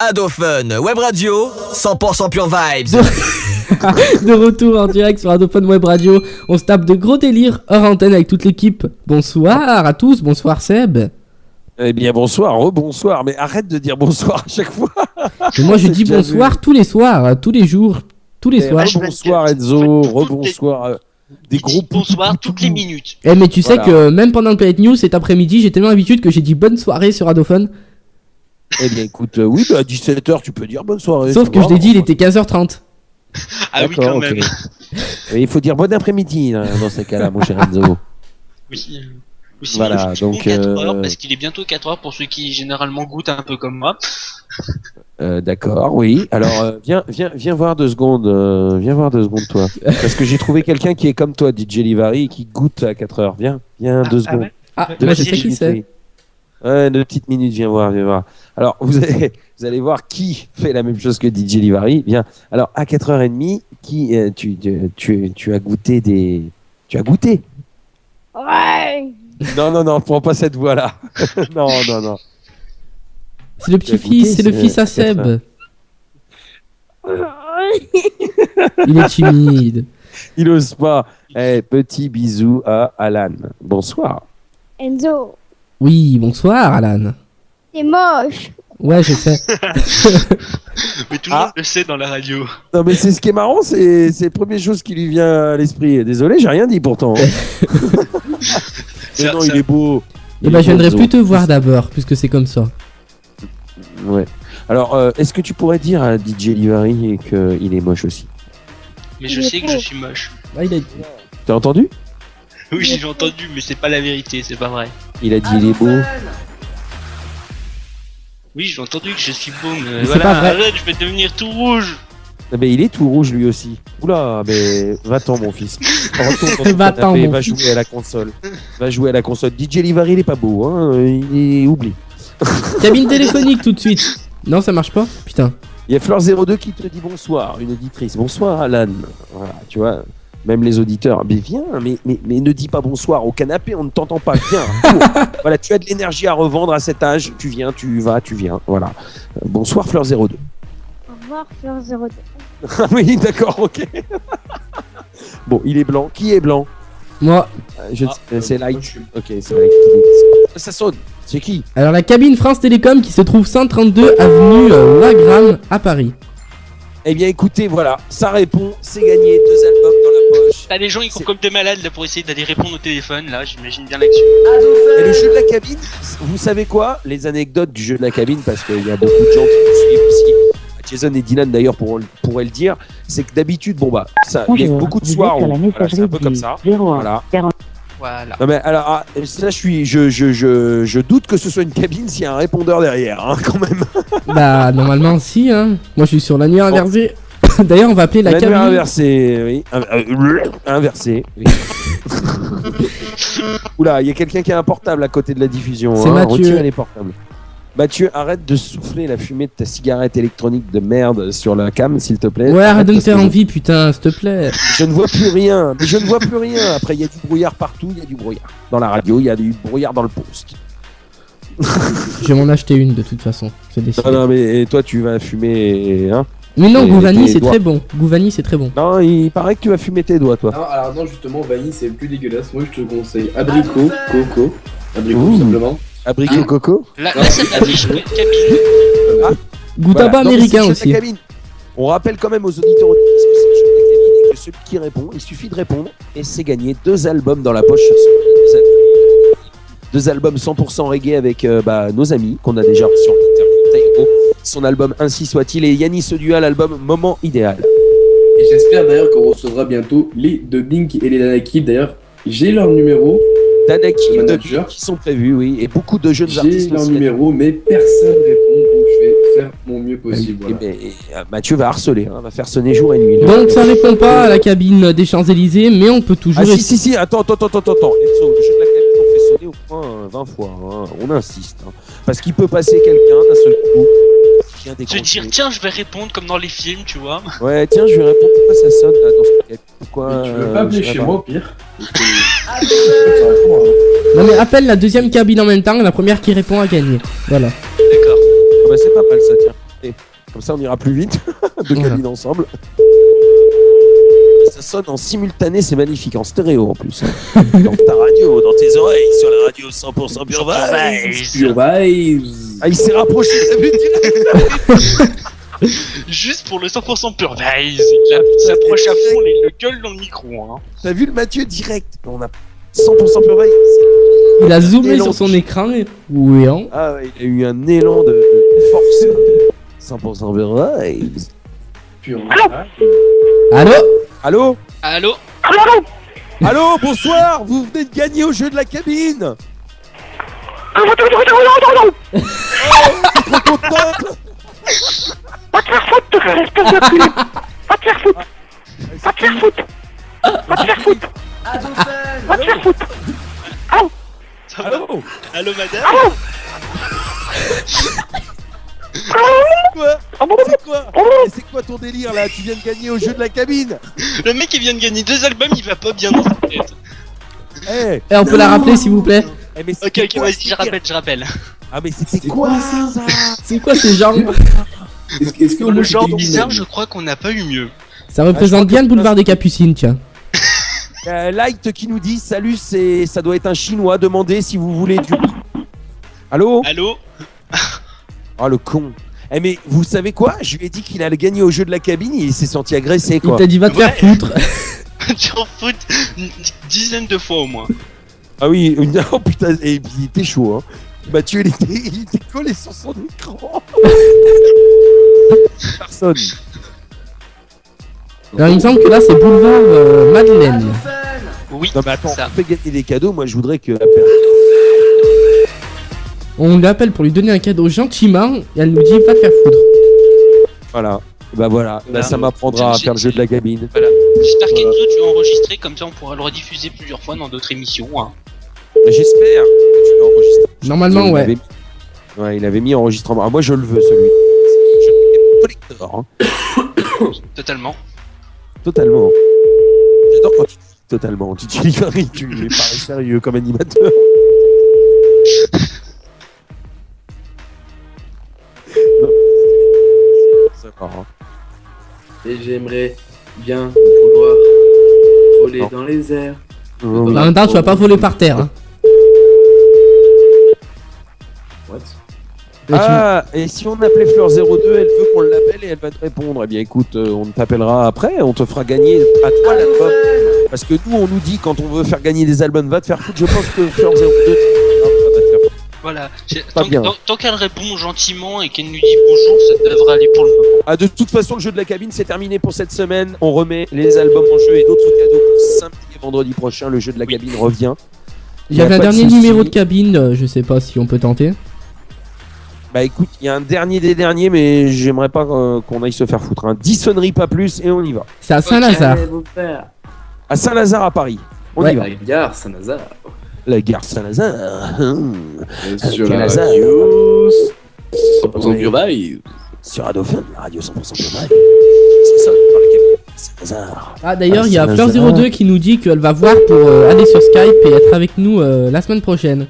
Adophone Web Radio, 100% pure vibes. De retour en direct sur Adophone Web Radio. On se tape de gros délires hors antenne avec toute l'équipe. Bonsoir à tous, bonsoir Seb. Eh bien bonsoir, rebonsoir, mais arrête de dire bonsoir à chaque fois. Et moi je dis bonsoir tous les soirs, tous les jours, tous les soirs. Rebonsoir Enzo, rebonsoir. Des gros bonsoir toutes les minutes. Eh mais tu sais que même pendant le Planet News cet après-midi, j'ai tellement l'habitude que j'ai dit bonne soirée sur Adophone. Eh bien écoute, oui, à 17h tu peux dire bonne soirée. Sauf que je l'ai dit, il était 15h30. Ah oui, quand même. Et il faut dire bon après-midi dans ces cas-là, mon cher Enzo. Oui. Voilà, donc 4h parce qu'il est bientôt 4h pour ceux qui généralement goûtent un peu comme moi. D'accord, oui. Alors viens voir 2 secondes, viens voir 2 secondes toi. Parce que j'ai trouvé quelqu'un qui est comme toi, DJ Livari, qui goûte à 4h. Viens 2 secondes. Ouais. Ah, bah, je sais qui c'est. Ouais, 2 petites minutes, viens voir. Alors, vous allez voir qui fait la même chose que DJ Livari. Bien. Alors, à 4h30, qui tu as goûté des... Tu as goûté? Ouais. Non, prends pas cette voix-là. Non. C'est le petit-fils, c'est le fils à Seb. Il est timide. Il ose pas. Petit bisou à Alan. Bonsoir. Enzo, Oui, bonsoir Alan. t'es moche. Ouais, je sais. Mais tout le monde le sait dans la radio. Non, mais c'est ce qui est marrant, c'est la première chose qui lui vient à l'esprit. Désolé, j'ai rien dit pourtant. Mais non, il est beau. Et bah, je viendrai plus te voir d'abord, puisque c'est comme ça. Ouais. Alors, est-ce que tu pourrais dire à DJ Livari qu'il est moche aussi? Mais je sais que je suis moche. Ah, il a... T'as entendu? Oui, j'ai entendu, mais c'est pas la vérité, c'est pas vrai. Il a dit il est beau. Oui, j'ai entendu que je suis beau, mais c'est voilà, pas vrai. arrête, je vais devenir tout rouge. Ah ben, il est tout rouge lui aussi. Oula, mais va-t'en mon fils. Retourne dans ton Va-t'en, canapé, mon va fils. jouer à la console. Va jouer à la console. DJ Livari, il est pas beau, hein. Il est oublie. Cabine téléphonique tout de suite. Non, ça marche pas? Putain. Il y a Fleur02 qui te dit bonsoir, une auditrice. Bonsoir Alan. Voilà, tu vois. Même les auditeurs, mais viens, mais ne dis pas bonsoir au canapé, on ne t'entend pas, viens. Voilà, tu as de l'énergie à revendre à cet âge, tu viens, tu viens, voilà. Bonsoir Fleur02. Au revoir, Fleur 02. Ah oui, d'accord, ok. Bon, il est blanc, qui est blanc? Moi. C'est Light. Ok, c'est Light. Ça sonne, c'est qui? Alors, la cabine France Télécom qui se trouve 132 avenue Wagram à Paris. Eh bien écoutez, voilà, ça répond, c'est gagné, 2 albums dans la poche. T'as des gens qui courent comme des malades là pour essayer d'aller répondre au téléphone, là, j'imagine bien là-dessus. Et le jeu de la cabine, vous savez quoi? Les anecdotes du jeu de la cabine, parce qu'il y a beaucoup de gens qui nous suivent aussi. Jason et Dylan d'ailleurs pourraient le dire, c'est que d'habitude, bon bah, ça, il y a beaucoup de soirs où voilà, c'est un peu comme ça. Voilà. Voilà. Non mais alors, ça, je doute que ce soit une cabine s'il y a un répondeur derrière, hein, quand même. Bah, normalement, si, hein. Moi, je suis sur l'annuaire inversé. D'ailleurs, on va appeler la cabine. Inversé, oui. Inversé, oui. Oula, il y a quelqu'un qui a un portable à côté de la diffusion. C'est Mathieu. Retirez les portables. Mathieu, arrête de souffler la fumée de ta cigarette électronique de merde sur la cam, s'il te plaît. Ouais, arrête de me parce faire que envie, putain, s'il te plaît. je ne vois plus rien. Mais je ne vois plus rien. Après, il y a du brouillard partout. Il y a du brouillard dans la radio. Il y a du brouillard dans le poste. Je vais m'en acheter une de toute façon. C'est décidé. Non, mais et toi, tu vas fumer, hein? Mais non, Et Gouvani, tes c'est doigts. très bon. Gouvani, c'est très bon. Non, il paraît que tu vas fumer tes doigts, toi. Non, alors non, justement, vanille c'est plus dégueulasse. Moi je te conseille abricot, coco. Abricot, Ouh. tout simplement. Abricot coco. Là, ça t'affiche une cabine. Goût Voilà. tabac Non, mais c'est américain le jeu de la aussi. cabine. On rappelle quand même aux auditeurs auditrices que c'est le jeu de la cabine et que celui qui répond, il suffit de répondre et c'est gagné 2 albums dans la poche. 2 albums 100% reggae avec nos amis qu'on a déjà reçus en interview. Taïko, son album Ainsi soit-il et Yannis Odua l'album Moment idéal. Et j'espère d'ailleurs qu'on recevra bientôt les de Blink et les Danakil. D'ailleurs, j'ai leur numéro, Danaki de Manager. qui sont prévus, oui, et beaucoup de jeunes j'ai artistes leur aussi. numéro, mais personne répond, donc je vais faire mon mieux possible. Et, Voilà. Mathieu va harceler, hein, va faire sonner jour et nuit. Donc, ça répond pas à la cabine des Champs-Élysées, mais on peut toujours. Ah si, attends. Enzo, le jeu de la cabine, on fait sonner au moins 20 fois, hein. On insiste. Hein. Parce qu'il peut passer quelqu'un d'un seul coup qui vient Se décrocher. dire, tiens, je vais répondre comme dans les films, tu vois. Ouais, tiens, je vais répondre pourquoi ça sonne là dans ce paquet. Pourquoi Mais tu veux pas appeler je sais chez pas. moi au pire Parce que- ça répond, hein. Non, mais appelle la deuxième cabine en même temps, et la première qui répond a gagné. Voilà. D'accord. Ah bah c'est pas mal ça, tiens. Comme ça, on ira plus vite. Deux Voilà. cabines ensemble. Ça sonne en simultané, c'est magnifique, en stéréo en plus. Dans ta radio, dans tes oreilles, sur la radio 100% Pure Vibes. Pure Vibes. Ah, il s'est rapproché, t'as vu direct. Juste pour le 100% Pure Vibes. Il s'approche à fond et il le gueule dans le micro. Hein. T'as vu le Mathieu direct. On a 100% Pure Vibes. Il a zoomé Élan. sur son écran. Oui, hein. Ah ouais, il a eu un élan de force. 100% Pure Vibes. Pure Vibes. Allô? Allô? Allô? Allô, bonsoir. Vous venez de gagner au jeu de la cabine. Oh, trop content. Va te faire foutre, espèce de cul. Va te faire foutre. Va te faire foutre. Va te faire foutre. Va te faire foutre. Ça va? Allô? Allô, madame? Quoi? C'est quoi? Et c'est quoi ton délire là? Tu viens de gagner au jeu de la cabine. Le mec qui vient de gagner 2 albums, il va pas bien dans sa tête. Eh, Eh, on peut la rappeler s'il vous plaît? mais Ok, c'était ok, quoi, vas-y, ce je délire? rappelle. Ah mais c'était quoi ça? C'est quoi ces gens? Est-ce que Pour le genre c'était bizarre, lui-même je crois qu'on n'a pas eu mieux. Ça représente bien le boulevard des Capucines, tiens. Light qui nous dit salut, ça doit être un chinois. Demandez si vous voulez du. Allô? Allô? Ah le con. Eh mais vous savez quoi? Je lui ai dit qu'il allait gagner au jeu de la cabine, il s'est senti agressé Il quoi. t'a dit va te faire foutre. Tu en fous une dizaine de fois au moins. Ah oui, oh putain, et puis il était chaud hein. Mathieu il était collé sur son écran. Personne. Alors il me semble que là c'est boulevard Madeleine. Oui, Non mais attends, ça. on fait gagner des cadeaux, moi je voudrais que... On l'appelle pour lui donner un cadeau gentiment et elle nous dit va te faire foutre. Voilà. Bah voilà, là ça m'apprendra à faire le jeu de la cabine. Voilà. J'espère qu'Enzo, tu vas enregistrer, comme ça on pourra le rediffuser plusieurs fois dans d'autres émissions. Hein. J'espère que tu l'as enregistré. Normalement Il ouais. avait mis- Ouais, il avait mis enregistrement. Ah, moi je le veux celui. Je collector, hein. Totalement. Totalement. J'adore quand tu dis totalement. Tu dis tu es pas sérieux comme animateur. Non. Ça va, hein. Et j'aimerais bien vouloir voler Non. dans les airs. En même temps tu vas pas voler par terre. Hein. What? Ah, et si on appelait Fleur 02, elle veut qu'on l'appelle et elle va te répondre. Eh bien écoute, on t'appellera après, on te fera gagner à toi l'album. Parce que nous, on nous dit quand on veut faire gagner des albums, va te faire foutre. Je pense que Fleur 02, non, va te faire foutre. Voilà. Pas bien. Tant qu'elle répond gentiment et qu'elle nous dit bonjour, ça devrait aller pour le moment. Ah, de toute façon, le jeu de la cabine, c'est terminé pour cette semaine. On remet les albums en jeu et d'autres cadeaux pour samedi et vendredi prochain. Le jeu de la cabine revient. Il y avait un pas de dernier souci. numéro de cabine, je sais pas si on peut tenter. Bah écoute, il y a un dernier des derniers, mais j'aimerais pas qu'on aille se faire foutre. Hein. 10 sonneries, pas plus, et on y va. C'est à Saint-Lazare. Allez, vos frères. À Saint-Lazare à Paris. On Ouais. y va. La gare Saint-Nazare. La gare Saint-Lazare. Sur Quel la hasard. radio. 100% Pure Vibes. Sur Radio Fun, la radio 100% Pure Vibes. C'est ça, par la cabine. Saint-Lazare. Ah d'ailleurs il y a Saint-Lazare. Fleur 02 qui nous dit qu'elle va voir pour aller sur Skype et être avec nous la semaine prochaine.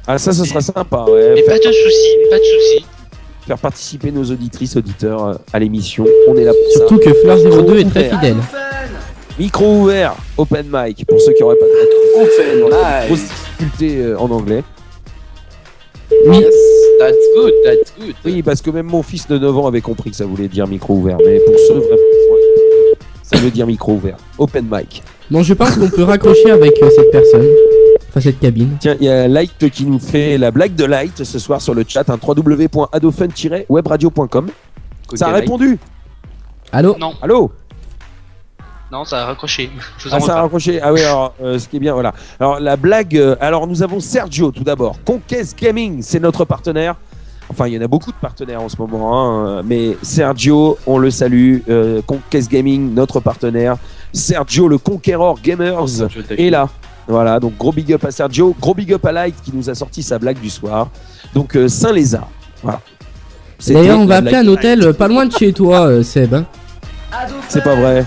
Ah, ça, ce sera sympa, ouais. Mais pas de soucis, pas de soucis. Faire participer nos auditrices, auditeurs à l'émission. On est là pour ça. Surtout que Fleur 02 est très Ouvert. fidèle. Micro ouvert, open mic, pour ceux qui auraient pas de Open live. grosse difficulté en anglais. Yes, that's good, that's good. Oui, parce que même mon fils de 9 ans avait compris que ça voulait dire micro ouvert. Mais pour ceux vraiment, ça veut dire micro ouvert. Open mic. Bon je pense qu'on peut raccrocher avec cette personne. Enfin cette cabine. Tiens, il y a Light qui nous fait la blague de Light ce soir sur le chat, www.adofun-webradio.com. Ça a répondu. Allô? Non, Allô? non, ça a raccroché. Je vous en Ah, ça a reparle. raccroché. Ah oui, alors, ce qui est bien, voilà. Alors, la blague. Alors, nous avons Sergio, tout d'abord. Conquest Gaming, c'est notre partenaire. Enfin, il y en a beaucoup de partenaires en ce moment, hein, mais Sergio, on le salue. Conquest Gaming, notre partenaire. Sergio, le Conqueror Gamers, est là. Voilà, donc gros big up à Sergio. Gros big up à Light qui nous a sorti sa blague du soir. Donc, Saint-Lézard. Voilà. C'était D'ailleurs on va la appeler blague un de hôtel Light. pas loin de chez toi Seb. Hein. C'est pas vrai.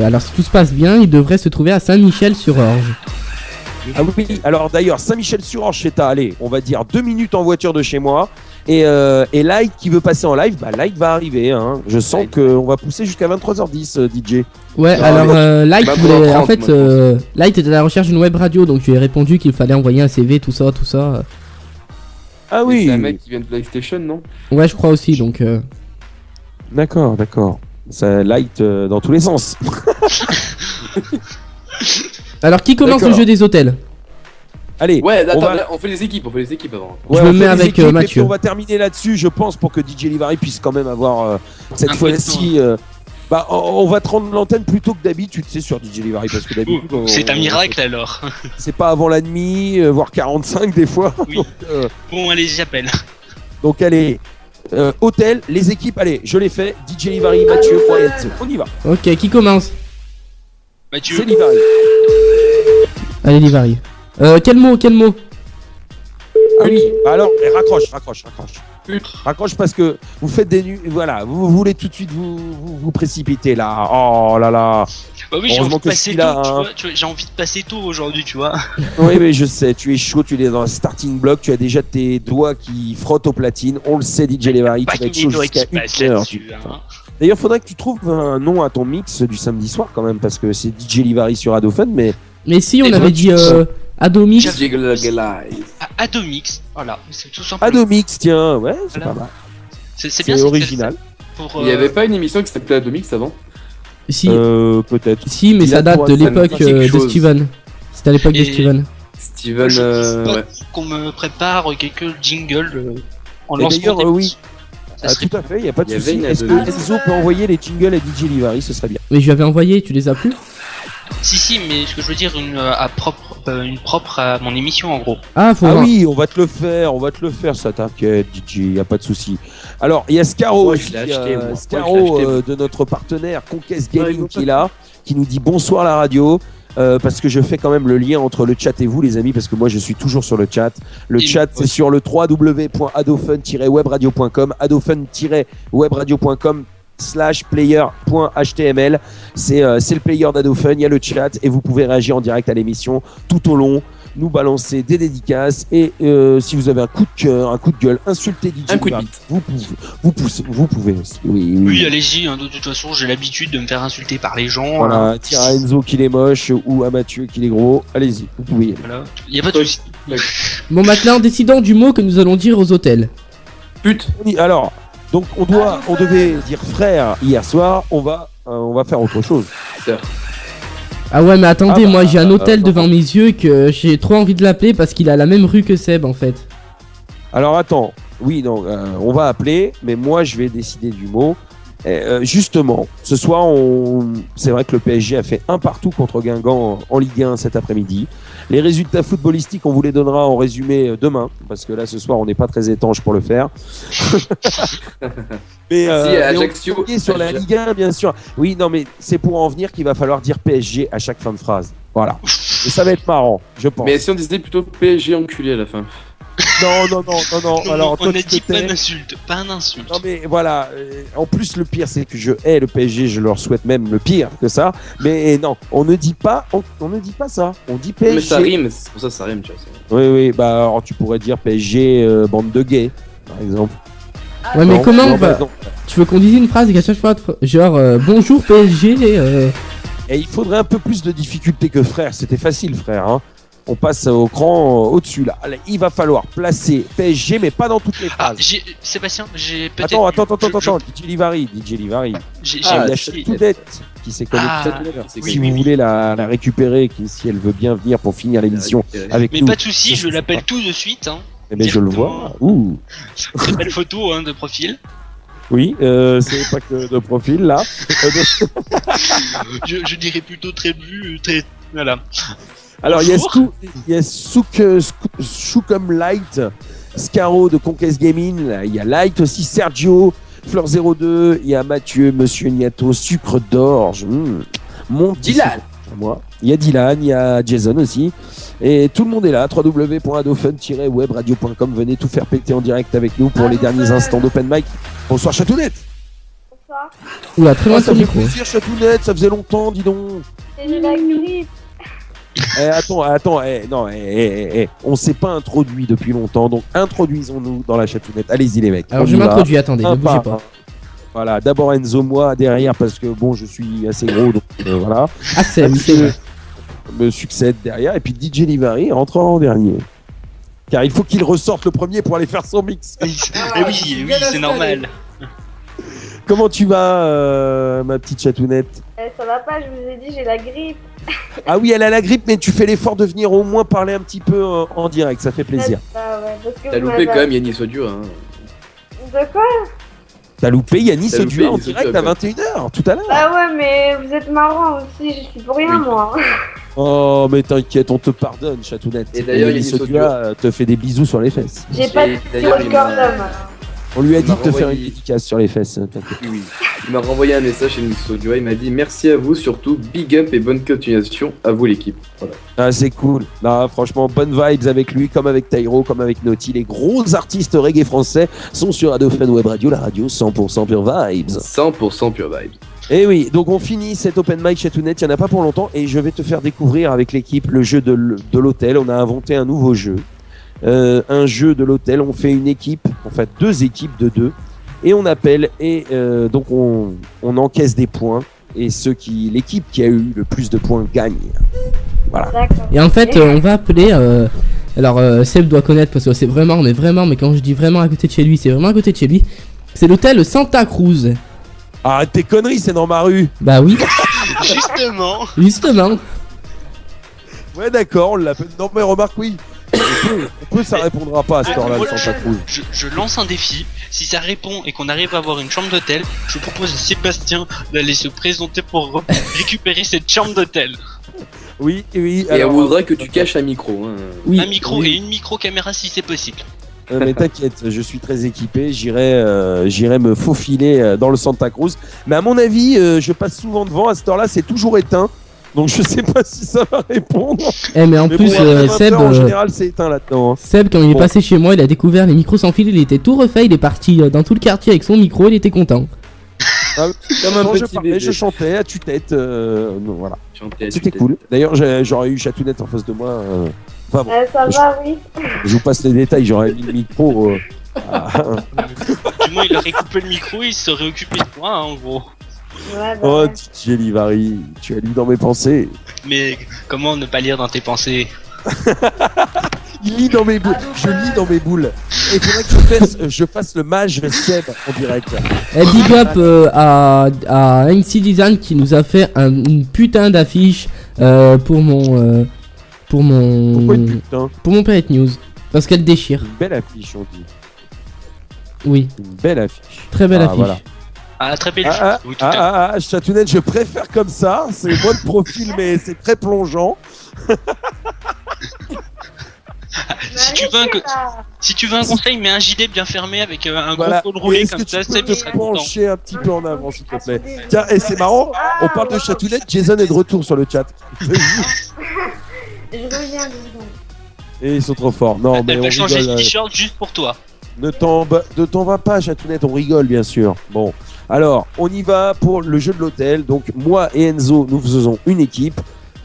Alors si tout se passe bien il devrait se trouver à Saint-Michel-sur-Orge. Ah oui, alors d'ailleurs, Saint-Michel-sur-Orge, c'est à aller, on va dire 2 minutes en voiture de chez moi. Et Light qui veut passer en live, bah Light va arriver. Hein. Je sens Light. qu'on va pousser jusqu'à 23h10, DJ. Ouais, Non, alors Light bah, voulait, pour en fait, 30, moi, Light était à la recherche d'une web radio, donc je lui ai répondu qu'il fallait envoyer un CV, tout ça. Ah Mais oui, C'est un mec qui vient de PlayStation, non? Ouais, je crois aussi, donc. d'accord. Ça Light dans tous les sens. Alors, qui commence le D'accord. jeu des hôtels? Allez, Ouais, attends, va- là, on fait les équipes avant. ouais, Je on me fait mets les avec, équipes, et Mathieu. puis on va terminer là-dessus, je pense, pour que DJ Livary puisse quand même avoir cette Un peu de fois-ci. Bah, on va te rendre l'antenne plus tôt que d'habitude, c'est sur DJ Livary, parce que d'habitude. C'est un miracle alors. C'est pas avant la demi, voire 45 des fois. Oui. Donc, Bon, allez, j'appelle. donc, allez, hôtel, les équipes, allez, je les fais. DJ Livary, Mathieu, Enzo. On y va. Ok, qui commence? Mathieu. C'est Livary. Allez, Livari. Quel mot? Ah oui, bah alors, raccroche. Pute. Raccroche parce que vous faites des nuits, voilà, vous voulez tout de suite vous précipiter là. Oh là là. Bah oui, j'ai Heureusement envie de que passer celui-là, tôt, hein. tu vois, j'ai envie de passer tôt aujourd'hui, tu vois. Oui, mais je sais, tu es chaud, tu es dans le starting block, tu as déjà tes doigts qui frottent aux platines. On le sait, DJ Livary, Pas tu vas qu'il être chaud y ait jusqu'à qui passe 1h. là-dessus, hein. D'ailleurs, faudrait que tu trouves un nom à ton mix du samedi soir quand même, parce que c'est DJ Livary sur Adofun, mais Mais si, on Et avait toi, dit Adomix. Jiggle Live. Adomix, voilà, c'est tout simplement. Adomix, tiens, ouais, c'est Voilà. pas mal. C'est bien C'est ça, original. Pour, Il y avait pas une émission qui s'appelait Adomix avant? Si, Peut-être. si, mais il ça a date droit, de ça me l'époque dit quelque de chose. Steven. C'était à l'époque de Et- Steven. Steven, je propose ouais. qu'on me prépare quelques jingles en Et lancement d'ailleurs, d'émission. oui. Ça Ah, serait tout à fait, il n'y a pas de Il y avait souci. une Est-ce que Adomix. Enzo peut envoyer les jingles à DJ Livary? Ce serait bien. Mais je lui avais envoyé, tu les as plus? Si, mais ce que je veux dire, une propre à mon émission en gros. Ah, faut Ah voir. oui, on va te le faire, ça t'inquiète, DJ, y a pas de souci. Alors, il y a Scaro Moi, je aussi, l'ai acheté, moi. Scaro Moi, je l'ai acheté, de notre partenaire Conquest Ouais, Gaming ils m'ont qui est là, qui nous dit bonsoir la radio. Parce que je fais quand même le lien entre le chat et vous les amis, parce que moi je suis toujours sur le chat. Le Et chat moi c'est sur le www.adofun-webradio.com, adofun-webradio.com/player.html. C'est le player d'Adofun, il y a le chat et vous pouvez réagir en direct à l'émission tout au long, nous balancer des dédicaces et si vous avez un coup de cœur, un coup de gueule, insulter DJ Un coup de Livary, bite. vous pouvez aussi. Oui, oui. Oui, allez-y, hein, de toute façon, j'ai l'habitude de me faire insulter par les gens. Voilà, hein. dire à Enzo qu'il est moche ou à Mathieu qu'il est gros, allez-y, vous pouvez y aller. Voilà. Y a pas de souci. Bon, maintenant, décidons du mot que nous allons dire aux hôtels. Pute. Alors, donc on devait dire frère hier soir, on va faire autre chose. Ah ouais, mais attendez, Ah bah, moi j'ai un hôtel non, devant non. mes yeux que j'ai trop envie de l'appeler parce qu'il a la même rue que Seb en fait. Alors attends, oui, non, on va appeler, mais moi je vais décider du mot. Justement, ce soir, c'est vrai que le PSG a fait un partout contre Guingamp en Ligue 1 cet après-midi. Les résultats footballistiques, on vous les donnera en résumé demain, parce que là, ce soir, on n'est pas très étanche pour le faire. Mais, Si, mais on Ajaccio. est sur la Ligue 1, bien sûr. Oui, non, mais c'est pour en venir qu'il va falloir dire PSG à chaque fin de phrase. Voilà. Et ça va être marrant, je pense. Mais si on disait plutôt PSG enculé à la fin. Non. Non, Alors, on toi, a tu te dit pas tais. d'insulte, pas un insulte. Non mais voilà, en plus le pire c'est que je hais le PSG, je leur souhaite même le pire que ça, mais non, on ne dit pas ça, on dit PSG. Mais ça rime, c'est pour ça que ça rime, tu vois. Oui, bah alors tu pourrais dire PSG bande de gays, par exemple. Ouais, mais Non, comment non, on va. bah, non. Tu veux qu'on dise une phrase et qu'à chaque fois, genre bonjour PSG. Et il faudrait un peu plus de difficulté que frère, c'était facile frère, hein. On passe au cran au-dessus là. Allez, il va falloir placer PSG, mais pas dans toutes les Ah, phrases. Sébastien, j'ai peut-être. Attends, DJ Livary. J'ai Il y a j'ai- Chatounette qui s'est connectée Ah, tout à l'heure. oui, Si oui, vous oui. voulez la récupérer, si elle veut bien venir pour finir l'émission avec Mais nous. pas de soucis, Ça, je c'est l'appelle sympa. tout de suite. Hein. Eh ben, je le vois. Ouh. Très belle photo hein, de profil. Oui, c'est pas que de profil là. Je dirais plutôt très bu, très. Voilà. Alors Bonjour. il y a Soukum Light, Scaro de Conquest Gaming, là, il y a Light aussi, Sergio, Fleur 02, il y a Mathieu, Monsieur Niato, Sucre d'Orge, mon petit Dylan. sucre à moi. Il y a Dylan, il y a Jason aussi. Et tout le monde est là, www.adofun-webradio.com. Venez tout faire péter en direct avec nous pour les derniers instants d'Open Mic. Bonsoir Chatounette. Bonsoir. Oula, très loin Oh, de ça ton fait micro. plaisir Chatounette, ça faisait longtemps, dis donc. C'est de la grippe. Attends, non, on s'est pas introduit depuis longtemps, donc introduisons-nous dans la chatounette. Allez-y les mecs. Alors on je y va. m'introduis, attendez, ne bougez pas. Voilà, d'abord Enzo, moi derrière parce que bon, je suis assez gros, donc voilà. Ah c'est oui, c'est vrai. Me succède derrière, et puis DJ Livari rentre en dernier. Car il faut qu'il ressorte le premier pour aller faire son mix. Oui, c'est normal. Comment tu vas, ma petite chatounette? Ça va pas, je vous ai dit, j'ai la grippe. Ah oui, elle a la grippe, mais tu fais l'effort de venir au moins parler un petit peu en direct, ça fait plaisir. Ah ouais, parce que T'as vous loupé m'avez- quand même Yannis Audio. Hein. De quoi? T'as loupé Yannis T'as loupé Audio en Yannis direct Audio, à 21h, tout à l'heure. Ah ouais, mais vous êtes marrant aussi, je suis pour rien, Oui. moi. Oh, mais t'inquiète, on te pardonne, chatounette. Et d'ailleurs, Yannis Yannis Audio te fait des bisous sur les fesses. J'ai pas de Et d'ailleurs, tirage il corps m'a- d'homme. alors. On lui a dit m'a de te faire renvoyé- une dédicace sur les fesses. T'inquiète. Oui. Il m'a renvoyé un message chez Yannis Audio. Il m'a dit merci à vous, surtout big up et bonne continuation à vous l'équipe. Voilà. Ah, c'est cool. Là, franchement, bonnes vibes avec lui, comme avec Tyro, comme avec Naughty. Les gros artistes reggae français sont sur Adophone Web Radio, la radio 100% pure vibes. 100% pure vibe. Et oui, donc on finit cet open mic chatounette, il n'y en a pas pour longtemps, et je vais te faire découvrir avec l'équipe le jeu de l'hôtel. On a inventé un nouveau jeu. Un jeu de l'hôtel, on fait une équipe, en fait 2 équipes de 2, et on appelle, et donc on encaisse des points, et l'équipe qui a eu le plus de points gagne. Voilà. D'accord. Et en fait, on va appeler. Alors, Seb doit connaître parce que c'est vraiment, mais quand je dis vraiment à côté de chez lui, c'est vraiment à côté de chez lui. C'est l'hôtel Santa Cruz. Arrête tes conneries, c'est dans ma rue. Bah oui, Justement. justement. Ouais, d'accord, on l'appelle. Non, mais remarque, oui. On peut, ça répondra pas à cette heure-là, le Santa Cruz. Je lance un défi. Si ça répond et qu'on arrive à avoir une chambre d'hôtel, je propose à Sébastien d'aller se présenter pour récupérer cette chambre d'hôtel. Oui, oui. Et alors, on voudrait que tu caches un micro. Hein. Oui. Un micro oui. et une micro-caméra si c'est possible. mais t'inquiète, je suis très équipé. J'irai me faufiler dans le Santa Cruz. Mais à mon avis, je passe souvent devant. À cette heure-là, c'est toujours éteint. Donc je sais pas si ça va répondre. Eh, mais en Mais plus, bon, après 20 Seb. heures, en général, c'est éteint là-dedans. hein. Seb, quand il est Bon. passé chez moi, il a découvert les micros sans fil, il était tout refait, il est parti dans tout le quartier avec son micro, il était content. Ah, Comme un quand je petit parlais, bébé. je chantais à tue-tête. Non, voilà. Chanter à C'était tue-tête. cool. D'ailleurs, j'aurais eu Chatounette en face de moi. Enfin bon, Ça va, oui. je vous passe les détails. J'aurais mis le micro. Du moins, il aurait coupé le micro, il se serait occupé de moi, hein, en gros. Ouais, bah, Oh, ouais. DJ Livari, tu as lu dans mes pensées. Mais comment ne pas lire dans tes pensées? Il lit dans mes boules. Je lis dans mes boules. Et il faudrait que je fasse le mage Seb en direct. Eh, big up à MC Design qui nous a fait une putain d'affiche pour mon. Pourquoi une putain Pour mon Pirate News. Parce qu'elle déchire. Une belle affiche, on dit. Oui, Une belle affiche. très belle Ah, affiche. voilà. Ah, très belle Ah, chose. Oui, tout à fait. ah, Chatounette, je préfère comme ça. C'est moi de profil, mais c'est très plongeant. Si tu veux un co- Si tu veux un conseil, mets un gilet bien fermé avec un Voilà. gros col roulé Est-ce comme que ça, tu peux Seb il sera te content. pencher un petit peu en avant, s'il te plaît. Tiens, et c'est marrant, on parle de Chatounette, Jason est de retour sur le chat. Je reviens 2 secondes. Et ils sont trop forts. Non, mais Elle on va changer rigole. de t-shirt juste pour toi. Ne t'en va pas, Chatounette, on rigole, bien sûr. Bon, alors, on y va pour le jeu de l'hôtel. Donc, moi et Enzo, nous faisons une équipe.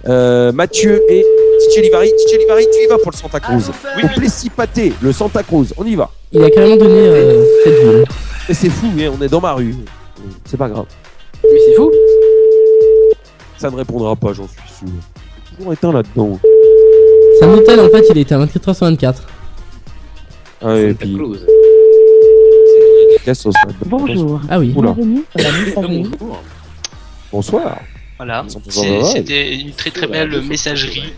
Mathieu et DJ Livari, tu y vas pour le Santa Cruz. Oui, Pour Plessipaté, le Santa Cruz, on y va. Il a carrément donné cette ville. Et c'est fou, hein, on est dans ma rue. C'est pas grave. Mais c'est fou. Ça ne répondra pas, j'en suis sûr. C'est toujours éteint là-dedans. C'est un hôtel en fait, il était à 24h sur 24. Ah, et C'est puis, close. Cassos, Bonjour. Ah oui. Oula. Bienvenue sur la messagerie. Bonjour. Bonsoir. Voilà. Ils sont tous en vrai. C'était une très très belle messagerie.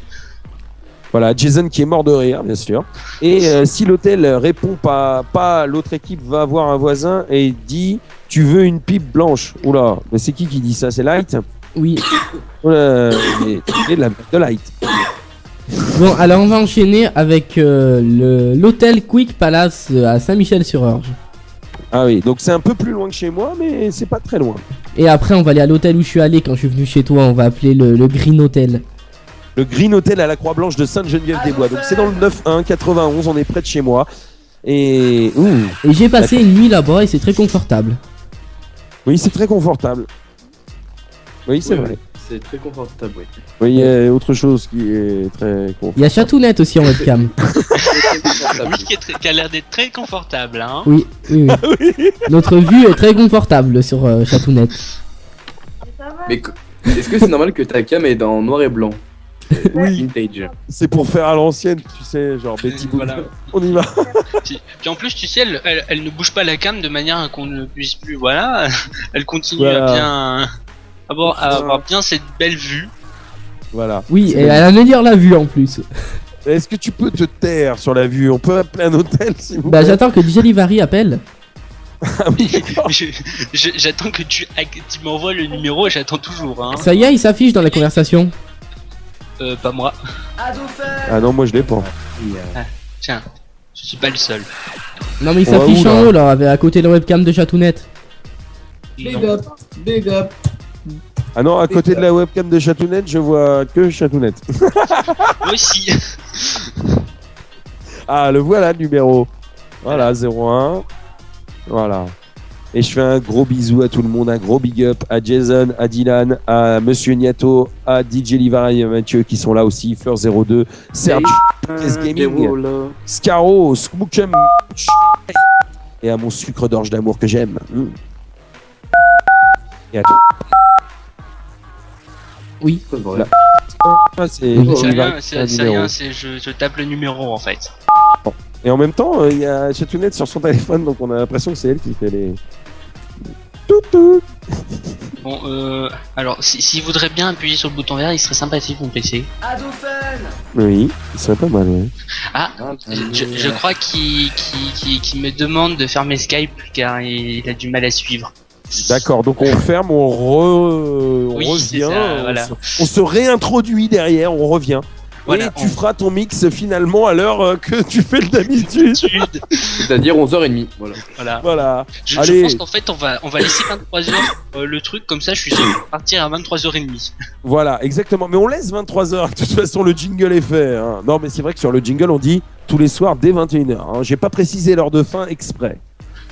Voilà, Jason qui est mort de rire, bien sûr. Et si l'hôtel répond pas, l'autre équipe va voir un voisin et dit tu veux une pipe blanche. Oula, mais c'est qui dit ça? C'est Light? Oui. Oula, et de Light. Bon, alors on va enchaîner avec l'hôtel Quick Palace à Saint-Michel-sur-Orge. Ah oui, donc c'est un peu plus loin que chez moi, mais c'est pas très loin. Et après, on va aller à l'hôtel où je suis allé quand je suis venu chez toi. On va appeler le Green Hotel. Le Green Hotel à la Croix-Blanche de Sainte-Geneviève-des-Bois. Donc c'est dans le 9-1, 91, on est près de chez moi. Et Et j'ai passé une nuit là-bas et c'est très confortable. oui, c'est très confortable. Oui, c'est Ouais, vrai. ouais. c'est très confortable, oui. Oui, il y a autre chose qui est très confortable. Il y a Chatounette aussi en webcam. Oui, qui a l'air d'être très confortable, hein. Oui, oui, oui. Notre vue est très confortable sur Chatounette. Ça va? Mais est-ce que c'est normal que ta cam est en noir et blanc? Oui. Vintage. C'est pour faire à l'ancienne, tu sais, genre Betty Boop. Voilà. On y va. Puis en plus, tu sais, elle ne bouge pas la cam de manière à qu'on ne puisse plus. Voilà, elle continue Voilà. à bien avoir bien cette belle vue. Voilà. Oui, et elle a meilleure la vue en plus. Est-ce que tu peux te taire sur la vue? On peut appeler un hôtel, s'il vous Bah plaît. j'attends que DJ Livari appelle. Ah oui, d'accord. J'attends que tu m'envoies le numéro et j'attends toujours. Hein. Ça y est, il s'affiche dans la conversation. Pas moi. Ah non, moi je l'ai pas. Tiens, je suis pas le seul. Non mais il On va s'affiche où, là en haut là, à côté de la webcam de Chatounette. Non. Big up. Ah non, à côté de la webcam de Chatounette, je vois que Chatounette. Moi aussi. Ah, le voilà le numéro. Voilà, 01. Voilà. Et je fais un gros bisou à tout le monde, un gros big up à Jason, à Dylan, à Monsieur Niato, à DJ Livari et Mathieu qui sont là aussi, Fleur02, Serge, Podcast Gaming, Scaro, Smookem et à mon sucre d'orge d'amour que j'aime. Et à toi. Oui. Là. Ah, c'est Oui. C'est Livari rien, qui fait un c'est numéro. rien, je tape le numéro en fait. Et en même temps, il y a Chatounette sur son téléphone, donc on a l'impression que c'est elle qui fait les... Tout, tout. Bon, alors, s'il voudrait bien appuyer sur le bouton vert, il serait sympathique mon PC. Oui, c'est pas mal, ouais. Ah, je crois qu'il me demande de fermer Skype car il a du mal à suivre. D'accord, donc on ferme, on Oui, c'est revient, ça, voilà. on se réintroduit derrière, on revient. Voilà, et tu feras ton mix finalement à l'heure que tu fais le d'habitude. C'est-à-dire 11h30. Voilà. Voilà. Voilà. Je Allez. pense qu'en fait, on va laisser 23h le truc, comme ça je suis sûr de partir à 23h30. Voilà, exactement. Mais on laisse 23h. De toute façon, le jingle est fait. Hein. Non, mais c'est vrai que sur le jingle, on dit tous les soirs dès 21h. Hein. J'ai pas précisé l'heure de fin exprès.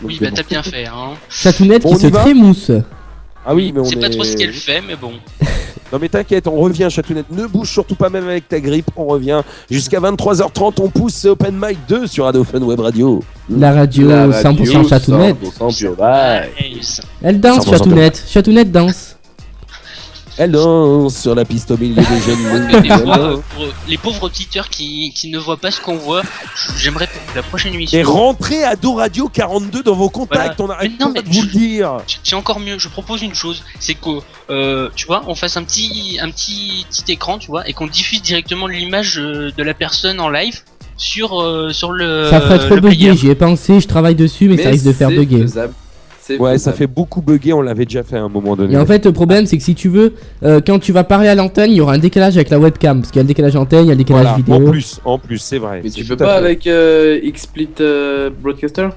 Donc, Oui, bah bon. t'as bien fait, hein. Chatounette On qui se y va trémousse. Ah oui, mais on C'est est... pas trop ce qu'elle fait, mais bon. Non mais t'inquiète, on revient Chatounette, ne bouge surtout pas même avec ta grippe, on revient jusqu'à 23h30, on pousse c'est Open Mic 2 sur Adophone Web Radio. La radio 100% Chatounette. 100% pure vibe. Nice. Elle danse 100% Chatounette. Chatounette danse. Elle danse sur la piste au milieu des jeunes. Des fois, pour les pauvres auditeurs qui ne voient pas ce qu'on voit, j'aimerais pour la prochaine émission. Et rentrez Ado Radio 42 dans vos contacts, Voilà. on arrête Mais non, pas de mais vous le dire. J'ai encore mieux, je propose une chose, c'est que tu vois, on fasse un petit écran, tu vois, et qu'on diffuse directement l'image de la personne en live sur le. Ça ferait trop le bugger, player. j'y ai pensé, je travaille dessus, mais ça risque de faire c'est bugger. faisable. C'est Ouais, ça faisable. fait beaucoup bugger, on l'avait déjà fait à un moment donné. Et en fait, le problème, c'est que si tu veux, quand tu vas parler à l'antenne, il y aura un décalage avec la webcam. Parce qu'il y a le décalage antenne, il y a le décalage voilà, vidéo. en plus, c'est vrai. Mais c'est tu peux tout à pas fait. avec XSplit Broadcaster?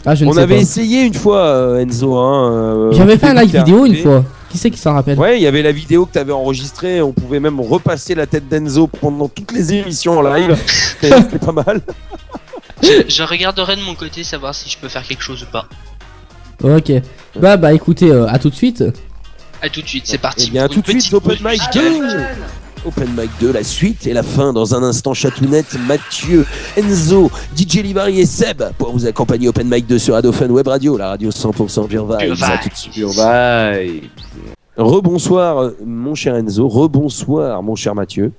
Ah, je ne On sais avait pas. essayé une fois, Enzo. Hein, J'avais fait un live qui est vidéo une arrivé. fois. Qui c'est qui s'en rappelle? Ouais, il y avait la vidéo que t'avais enregistrée, on pouvait même repasser la tête d'Enzo pendant toutes les émissions en live. C'était pas mal. Je regarderai de mon côté savoir si je peux faire quelque chose ou pas. Ok. Bah écoutez, à tout de suite. À tout de suite, c'est parti. Eh bien, pour tout une de suite, petite Open pause Mic musicale. 2. Open Mic 2, la suite et la fin dans un instant. Chatounette, Mathieu, Enzo, DJ Livari et Seb pour vous accompagner Open Mic 2 sur Adophone Web Radio, la radio 100% Pure Vibes. Pure À tout de suite. Pure vibe. Rebonsoir mon cher Enzo, rebonsoir mon cher Mathieu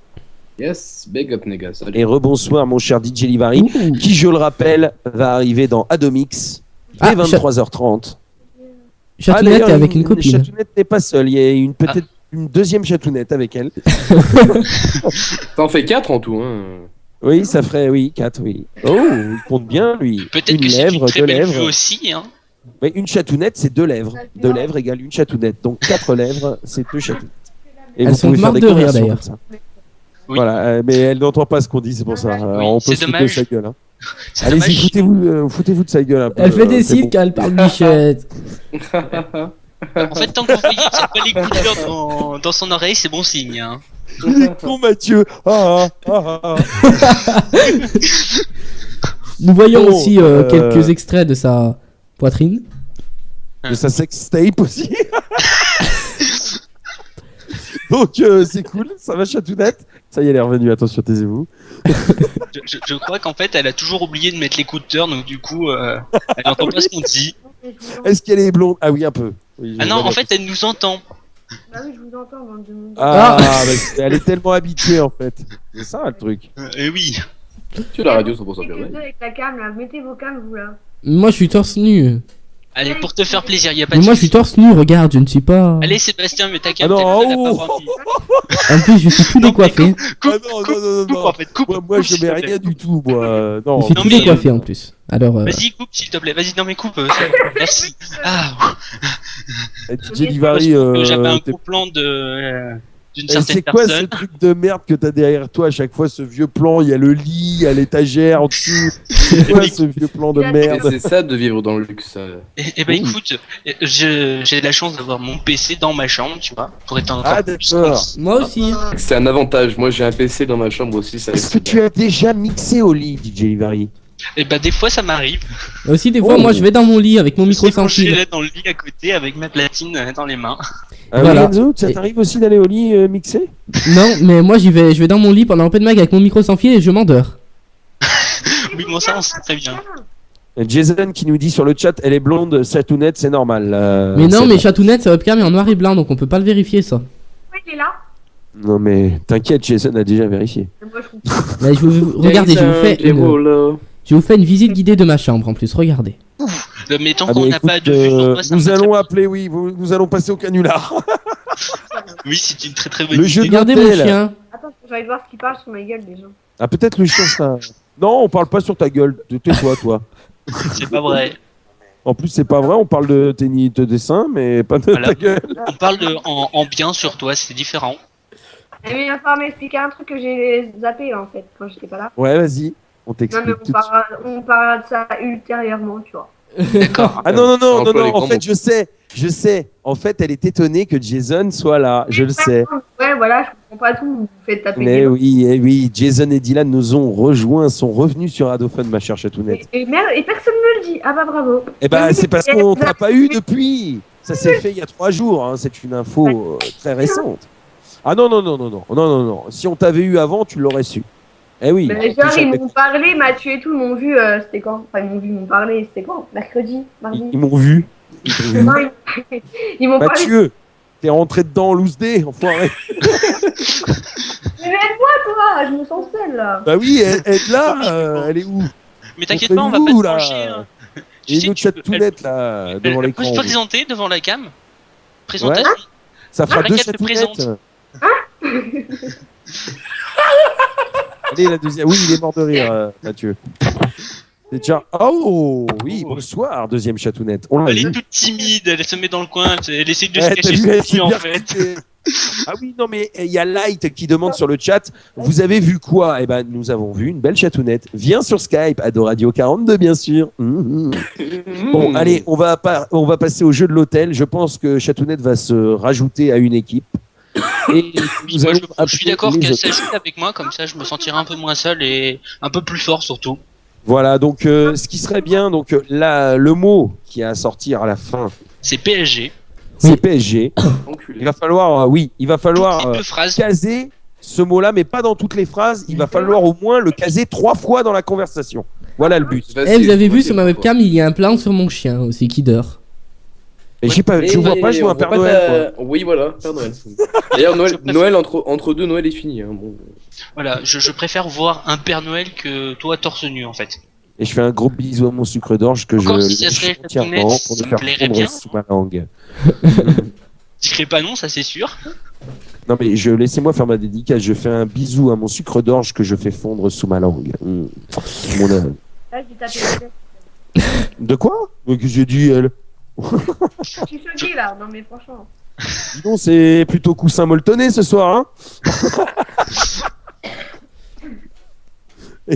Yes, big up, nigga. Salut. et rebonsoir mon cher DJ Livari Ouh. qui, je le rappelle, va arriver dans Adomix dès Ah, 23h30. Chatounette d'ailleurs, est avec une copine. Chatounette n'est pas seule, il y a une peut-être une deuxième Chatounette avec elle. T'en fais 4 en tout, hein. Oui, ça ferait, oui, 4, oui. Oh, il compte bien, lui. Peut-être Une que c'est une lèvre, très deux belle vue lèvres. aussi, hein. Oui, une chatounette, c'est 2 lèvres. 2 lèvres égale une chatounette. Donc 4 lèvres, c'est 2 chatounettes. Et Elles vous sont pouvez faire mortes des de rire, conversions d'ailleurs. comme ça. Oui. Voilà, mais elle n'entend pas ce qu'on dit, c'est pour ça. Oui, On peut c'est se foutre de dommage. sa gueule. Hein. C'est Allez-y, dommage. foutez-vous de sa gueule un peu. Elle fait des c'est signes bon. quand elle parle bichette. En fait, tant que vous voyez qu'il n'y a pas l'écouteur dans son oreille, c'est bon signe. Hein. Il est con, Mathieu. Nous voyons Bon, aussi quelques extraits de sa poitrine. De sa sextape aussi. Donc c'est cool, ça va Chatounette. Ça y est, elle est revenue, attention, taisez-vous. Je crois qu'en fait, elle a toujours oublié de mettre l'écouteur, donc du coup, elle entend pas ce qu'on dit. Est-ce qu'elle est blonde? Ah oui, un peu. Oui, Ah non, en fait, elle nous entend. Bah oui, je vous entends, bande de monde. Ah, bah, elle est tellement habituée en fait. C'est ça le truc. Et oui. Tu la radio 100% Et bien. que deux avec la cam, là. Mettez vos cams, vous, là. Moi, je suis torse nu. Allez, pour te faire plaisir, y a pas Mais de moi, je suis souci. torse nu, regarde, je ne suis pas. Allez, Sébastien, mais ta Ah cam, non, t'as pas oh. envie. En plus, je suis tout Non, mais décoiffé. Ah non, non, non, Coupe, non. en fait, coupe. Moi, je Coupe, mets s'il te rien plaît. du tout, moi. Je Non. suis Non, tout mais, décoiffé en plus. Alors, Vas-y, coupe, s'il te plaît. Vas-y, non, mais coupe. Merci. Ah, DJ Livari, j'avais un t'es- gros plan d'une Eh, certaine c'est quoi ce personne. truc de merde que t'as derrière toi à chaque fois, ce vieux plan? Il y a le lit, il y a l'étagère en dessous. C'est quoi ce vieux plan de Et merde? c'est ça de vivre dans le luxe. Et ben écoute, j'ai la chance d'avoir mon PC dans ma chambre, tu vois, pour être encore Ah plus d'accord. tranquille. moi aussi. C'est un avantage. Moi, j'ai un PC dans ma chambre aussi. Ça Est-ce que tu as déjà mixé au lit, DJ Livari? Et ben des fois ça m'arrive. Aussi, des fois, Oh. moi, je vais dans mon lit avec mon Je micro suis sans penché fil. là dans le lit à côté avec ma platine dans les mains. Ah Voilà. oui, Enzo, ça Et- t'arrive aussi d'aller au lit mixer? Non, mais moi, je vais dans mon lit pendant open mic avec mon micro sans fil et je m'endors. Oui, bon ça on sait très bien. Jason qui nous dit sur le chat, elle est blonde, Chatounette, c'est normal. Mais non, c'est mais bon. Chatounette, sa webcam est en noir et blanc, donc on peut pas le vérifier, ça. Ouais, il est là. Non mais t'inquiète, Jason a déjà vérifié. Et moi, je comprends. Mais regardez, je vous fais une visite guidée de ma chambre en plus, regardez. Mais tant Ah, qu'on mais n'a pas écoute, de vue sur toi, ça me nous va allons très appeler, oui, nous allons passer au canular. bien. Oui, c'est une très très bonne Le idée. jeu de Regardez mon l'hôtel. chien. Attends, j'ai envie de voir ce qui parle sur ma gueule, déjà. Ah peut-être le chien ça. Non, on parle pas sur ta gueule. Tais-toi, toi. C'est pas vrai. En plus, c'est pas vrai. On parle de tes dessins, mais pas de Voilà. ta gueule. On parle en bien sur toi, c'est différent. Mais il va falloir m'expliquer un truc que j'ai zappé, en fait, quand j'étais pas là. Ouais, vas-y. On Non, mais t'explique tout de suite. on parlera de ça ultérieurement, tu vois. D'accord. Ah non, non, C'est non, un non, peu les non. En grands fait, mots. je sais. En fait, elle est étonnée que Jason soit là. Je le sais. Ouais, voilà, je comprends pas tout, vous vous faites taper Mais des oui, eh oui, Jason et Dylan nous ont rejoints, sont revenus sur Radofun, ma chère Chatounette. et merde, et personne me le dit. Ah bah bravo. Eh ben, Oui, c'est parce et- qu'on t'a pas eu depuis. Ça s'est fait il y a 3 jours. Hein. C'est une info très récente. Ah non, non, non, non, non, non, non, non. Si on t'avait eu avant, tu l'aurais su. Eh oui. Mais genre, ils m'ont parlé, Mathieu et tout, ils m'ont vu, c'était quand? Enfin, ils m'ont parlé, c'était quand? Mercredi? Mardi? Ils m'ont vu. Non, ils m'ont parlé. Mathieu, t'es rentré dedans en loose day, enfoiré. Mais aide-moi, toi, je me sens seule, là. Bah oui, elle est là, elle est où? Mais t'inquiète pas, on va pas Montrez-vous, te là. manger. Hein. Tu Et sais, une tu peux- Chatounette là, devant elle peut l'écran. se présenter devant la cam. Présentation. Ça fera Ah, 2 qu'elle te Chatounettes. Allez, la deuxième. Oui, il est mort de rire, Mathieu. C'est déjà. Oh oui, bonsoir, deuxième Chatounette. On l'a Elle vu. est toute timide, elle se met dans le coin, elle essaie de Eh, se t'as cacher vu, sous elle le s'est lit, en bien fait. reculée. Ah oui, non, mais il y a Light qui demande sur le chat, vous avez vu quoi? Eh ben, nous avons vu une belle Chatounette. Viens sur Skype, Ado Radio 42, bien sûr. Bon, allez, on va passer au jeu de l'hôtel. Je pense que Chatounette va se rajouter à une équipe. Et Oui, nous moi, allons je suis appeler d'accord les qu'elle autres. s'ajoute avec moi, comme ça je me sentirai un peu moins seul et un peu plus fort surtout. Voilà, donc ce qui serait bien, donc là, le mot qui est à sortir à la fin, C'est PSG. c'est PSG. Enculé. Il va falloir, il va falloir Toutes les deux phrases. caser ce mot-là, mais pas dans toutes les phrases. Il va falloir au moins le caser 3 fois dans la conversation. Voilà le but. Eh, vous avez vu sur ma webcam, il y a un plan sur mon chien aussi qui dort. Et je sais pas, je vois pas, je vois un Père Noël. Quoi. Oui, voilà, Père Noël. D'ailleurs, Noël entre deux, Noël est fini. Hein. Bon. Voilà, je préfère voir un Père Noël que toi torse nu en fait. Et je fais un gros bisou à mon sucre d'orge que Encore je si ça lèche serait entièrement Chatounette, pour ça le me faire plairait fondre bien. sous ma langue. Je dirais pas non, ça c'est sûr. Non mais laissez-moi faire ma dédicace. Je fais un bisou à mon sucre d'orge que je fais fondre sous ma langue. Mon Là, j'ai tapé le tête. De quoi? Mais que j'ai dit elle. Je suis choquée, là. Non, mais franchement. Dis donc, c'est plutôt coussin molletonné ce soir, hein?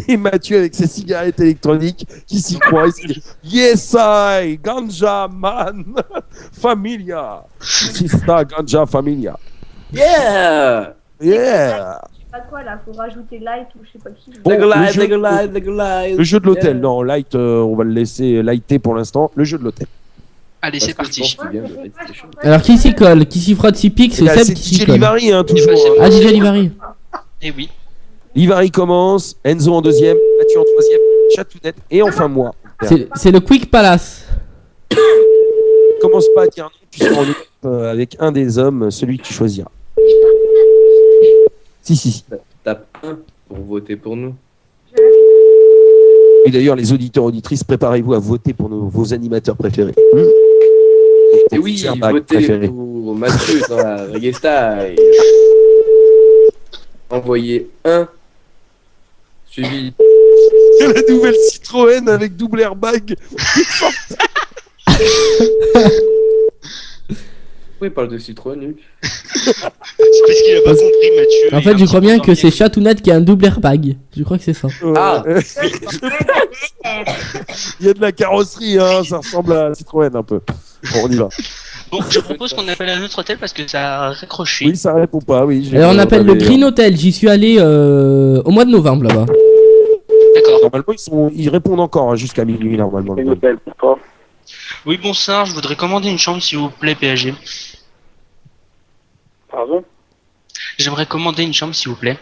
Et Mathieu avec ses cigarettes électroniques qui s'y croit. Il se dit, yes I, ganja man, familia, sista ganja familia. Yeah! Yeah. Je sais pas quoi, là. Faut rajouter like ou je sais pas qui. Bon, Legalize, le jeu- legalize, legalize. Le jeu de l'hôtel, Yeah. non, light, on va le laisser lighter pour l'instant. Le jeu de l'hôtel. Allez, c'est Parce que je parti. pense qu'il vient de PlayStation. Alors qui s'y colle? Qui s'y frotte, s'y pique? C'est Là, Seb c'est qui s'y DJ colle. Livari, hein, toujours. bah, c'est Ah, DJ Livari. Eh oui. Livari commence, Enzo en deuxième, Mathieu en troisième, Chatounette et enfin moi. C'est le Quick Palace. Commence pas à dire non, tu seras en équipe avec un des hommes, celui que tu choisiras. Si. Tape 1 pour voter pour nous. Et d'ailleurs, les auditeurs, auditrices, préparez-vous à voter pour vos animateurs préférés. Et oui, Serbac votez préféré. pour Mathieu dans la Reggae Style. Envoyez 1 suivi. La nouvelle Citroën avec double airbag. Pourquoi il parle de Citroën, lui C'est parce qu'il a pas compris, Mathieu. En Il fait, est je un crois petit bien peu que c'est ennuyé. Chatounette qui a un double airbag. Je crois que c'est ça. Ah. Il y a de la carrosserie, hein, ça ressemble à la Citroën un peu. Bon, on y va. Bon, je propose qu'on appelle un autre hôtel parce que ça a raccroché. Oui, ça répond pas, oui. Alors on appelle le Green Hotel. J'y suis allé au mois de novembre là-bas. D'accord. Normalement, ils répondent encore hein, jusqu'à minuit, normalement. Oui, bonsoir, je voudrais commander une chambre s'il vous plaît, PSG. Pardon? J'aimerais commander une chambre s'il vous plaît.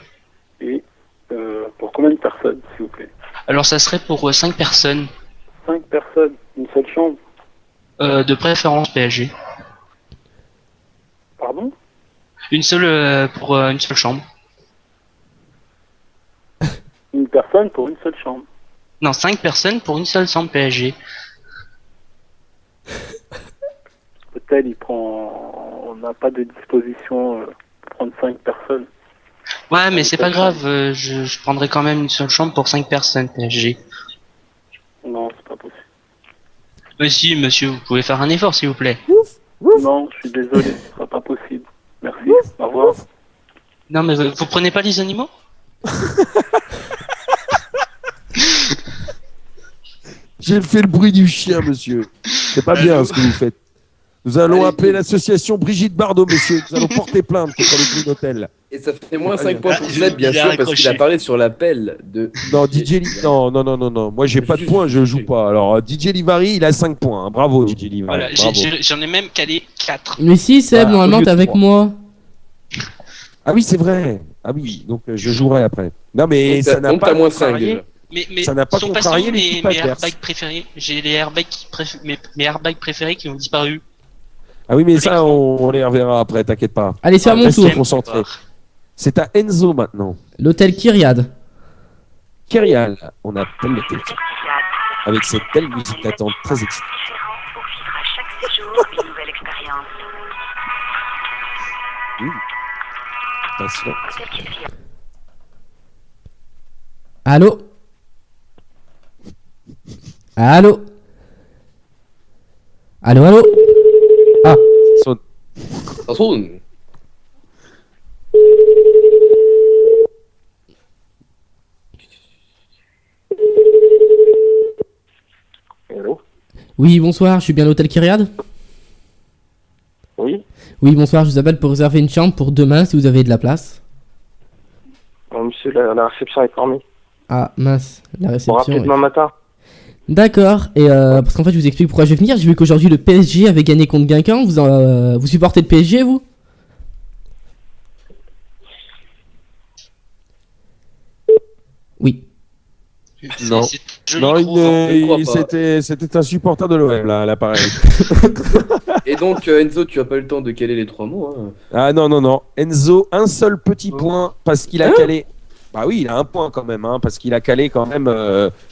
Oui. Pour combien de personnes, s'il vous plaît? Alors ça serait pour 5 personnes, 5 personnes, une seule chambre. de préférence PSG. Pardon? Une seule pour une seule chambre. Une personne pour une seule chambre. Non, 5 personnes pour une seule chambre PSG. L'hôtel, il prend. On n'a pas de disposition pour prendre 5 personnes. Ouais, mais c'est pas grave, je prendrai quand même une seule chambre pour 5 personnes PSG. Non, c'est pas possible. Mais si, monsieur, vous pouvez faire un effort s'il vous plaît. Non, je suis désolé, ce sera pas possible. Merci, au revoir. Non, mais vous prenez pas les animaux? J'ai fait le bruit du chien, monsieur. C'est pas bien ce que vous faites. Nous allons appeler l'association Brigitte Bardot, messieurs. Nous allons porter plainte contre le Green Hotel. Et ça fait moins 5 points pour Seb, bien sûr, parce qu'il a parlé sur l'appel de. Non, non. Moi, j'ai pas de points, je joue pas. Alors, DJ Livari, il a 5 points. Bravo, DJ Livari. Voilà, Bravo. j'en ai même calé 4. Mais si Seb, Voilà, au normalement lieu t'es de avec 3. moi. Ah oui, c'est vrai. Ah oui, donc je jouerai après. Non, mais Donc, ça n'a donc pas t'as moins 5 contrarié. déjà. Mais Ça n'a pas sont pas contrarié mes l'équipe mes adverse. airbags préférés. J'ai les airbags mes airbags préférés qui ont disparu. Ah oui, mais ça, on les reverra après, t'inquiète pas. Allez, c'est à mon Restez tour. concentrés. C'est à Enzo maintenant. L'hôtel Kyriad. Kyrial, on appelle le téléphone. Avec cette belle musique d'attente très excitante. À chaque séjour, une nouvelle expérience. Attention. Allô? Allô? Allô? Ah, Sonne. Ça sonne. Allô? oui, bonsoir, je suis bien à l'hôtel Kyriad? Oui? Oui, bonsoir, je vous appelle pour réserver une chambre pour demain si vous avez de la place. Monsieur, la réception est fermée. Ah, mince, la Pour réception. rappeler demain matin. D'accord, et parce qu'en fait, je vous explique pourquoi je vais venir. J'ai vu qu'aujourd'hui le PSG avait gagné contre Guingamp. Vous supportez le PSG, vous? Oui. Non. C'est joli Non, gros vent. je crois pas. c'était un supporter de l'OM, là, à l'appareil. Et donc, Enzo, tu as pas eu le temps de caler les 3 mots. Hein. Ah non. Enzo, un seul petit point parce qu'il a calé. Bah oui, il a un point quand même, hein, parce qu'il a calé quand même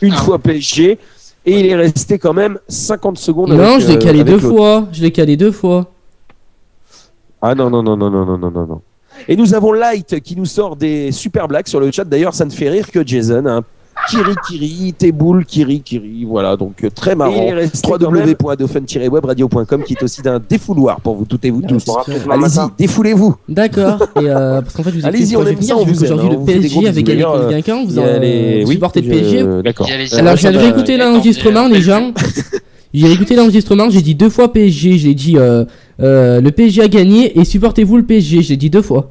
une fois PSG et il est resté quand même 50 secondes. Non, avec, je l'ai calé avec deux l'autre. fois. Je l'ai calé 2 fois. Ah non. Et nous avons Light qui nous sort des super blagues sur le chat. D'ailleurs, ça ne fait rire que Jason. Hein. Kiri, Téboul, Kiri. Voilà, donc très marrant. Et il reste www.dauphin-webradio.com qui est aussi d'un défouloir pour vous toutes et vous tous. Pour rappeler demain Allez-y, matin. défoulez-vous. D'accord, et parce qu'en fait, je vous Allez-y, explique on pourquoi je aime vais ça, venir. on J'ai vu vous aime, qu'aujourd'hui hein, le on vous fait des PSG gros avait gagné bisous. contre Guingamp. Il y a les- Vous oui, supportez le PSG? D'accord. Il y a les Alors, je viens de airbags, réécouter attends, l'enregistrement, les gens. J'ai réécouté l'enregistrement, j'ai dit 2 fois PSG. J'ai dit le PSG a gagné et supportez-vous le PSG. J'ai dit 2 fois.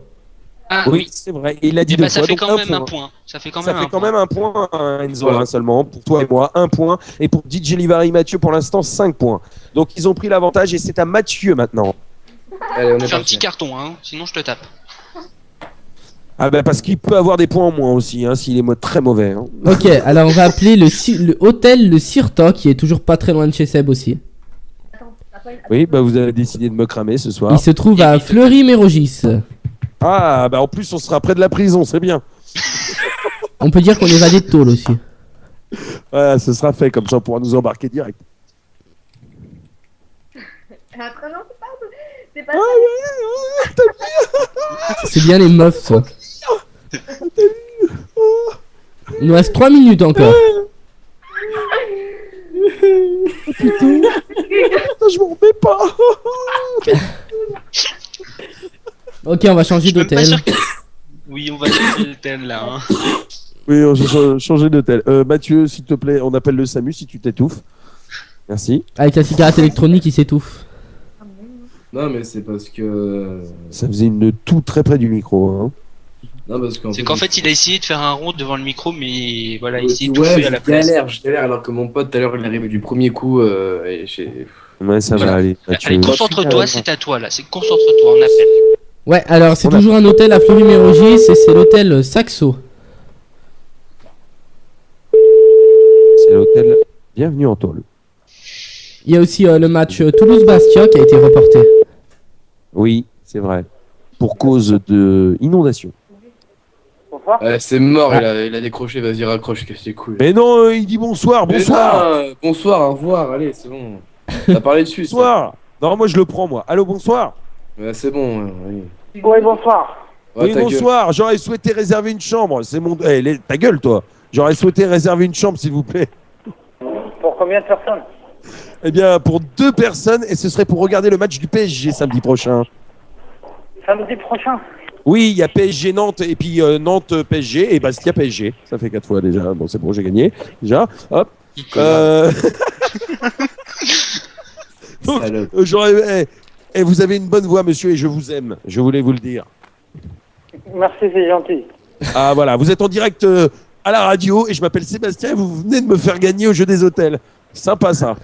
Ah Oui, oui. c'est vrai. Il a dit Et deux bah ça fois. fait donc quand même un point. point. Ça fait quand Ça même fait un quand point. même un point, Enzo, Voilà. seulement. Pour toi et moi, un point. Et pour DJ Livari et Mathieu, pour l'instant, 5 points. Donc ils ont pris l'avantage et c'est à Mathieu maintenant. Allez, on est Fais un parti. petit carton, hein, sinon je te tape. Ah bah parce qu'il peut avoir des points en moins aussi, hein, s'il est très mauvais. Hein. Ok, alors on va appeler le hôtel Le Cirta, qui est toujours pas très loin de chez Seb aussi. Oui, bah vous avez décidé de me cramer ce soir. Il se trouve à Fleury-Mérogis. Ah bah en plus on sera près de la prison, c'est bien. On peut dire qu'on est évadé de tôle aussi. Ouais, ce sera fait, comme ça on pourra nous embarquer direct. Après, non, c'est pas C'est bien les meufs, ça. Il nous reste 3 minutes encore. Putain, je m'en remets pas. Ok, on va changer Je suis même pas d'hôtel. sûr que- Oui, on va changer d'hôtel là. Hein. Oui, on va changer d'hôtel. Mathieu, s'il te plaît, on appelle le SAMU si tu t'étouffes. Merci. Avec la cigarette électronique, il s'étouffe. Non, mais c'est parce que. Ça faisait une toux très près du micro. Hein. Non, parce qu'en C'est qu'en fait, il a essayé de faire un rond devant le micro, mais voilà, il s'est ouais, étouffé à la place. je galère alors que mon pote tout à l'heure il est arrivé du premier coup et j'ai. Ouais, ça Voilà. va aller. Mathieu. Allez, concentre-toi, c'est à toi là. C'est concentre-toi, on appelle. Ouais, alors c'est On a- toujours un hôtel à Fleury-Mérogis et c'est l'hôtel Saxo. C'est l'hôtel Bienvenue en tôle. Il y a aussi le match Toulouse-Bastia qui a été reporté. Oui, c'est vrai. Pour cause de inondation. Bonsoir. C'est mort, il a décroché, vas-y raccroche, que c'est cool. Mais non, il dit bonsoir, bonsoir. Bonsoir, au revoir, allez, c'est bon. T'as parlé dessus, ça. Bonsoir. Non, moi je le prends, moi. Allô, bonsoir. Ouais, c'est bon, oui. Oui, bonsoir. Ouais, Oui, ta gueule. bonsoir. J'aurais souhaité réserver une chambre. C'est mon. Ta gueule, toi. J'aurais souhaité réserver une chambre, s'il vous plaît. Pour combien de personnes? Eh bien, pour 2 personnes, et ce serait pour regarder le match du PSG samedi prochain. Samedi prochain. Oui, il y a PSG Nantes et puis Nantes PSG et Bastia PSG. Ça fait 4 fois déjà. Bon, c'est bon, j'ai gagné. Déjà, hop. Donc, Salope. j'aurais. Vous avez une bonne voix, monsieur, et je vous aime. Je voulais vous le dire. Merci, c'est gentil. Ah voilà, vous êtes en direct à la radio et je m'appelle Sébastien et vous venez de me faire gagner au jeu des hôtels. Sympa ça.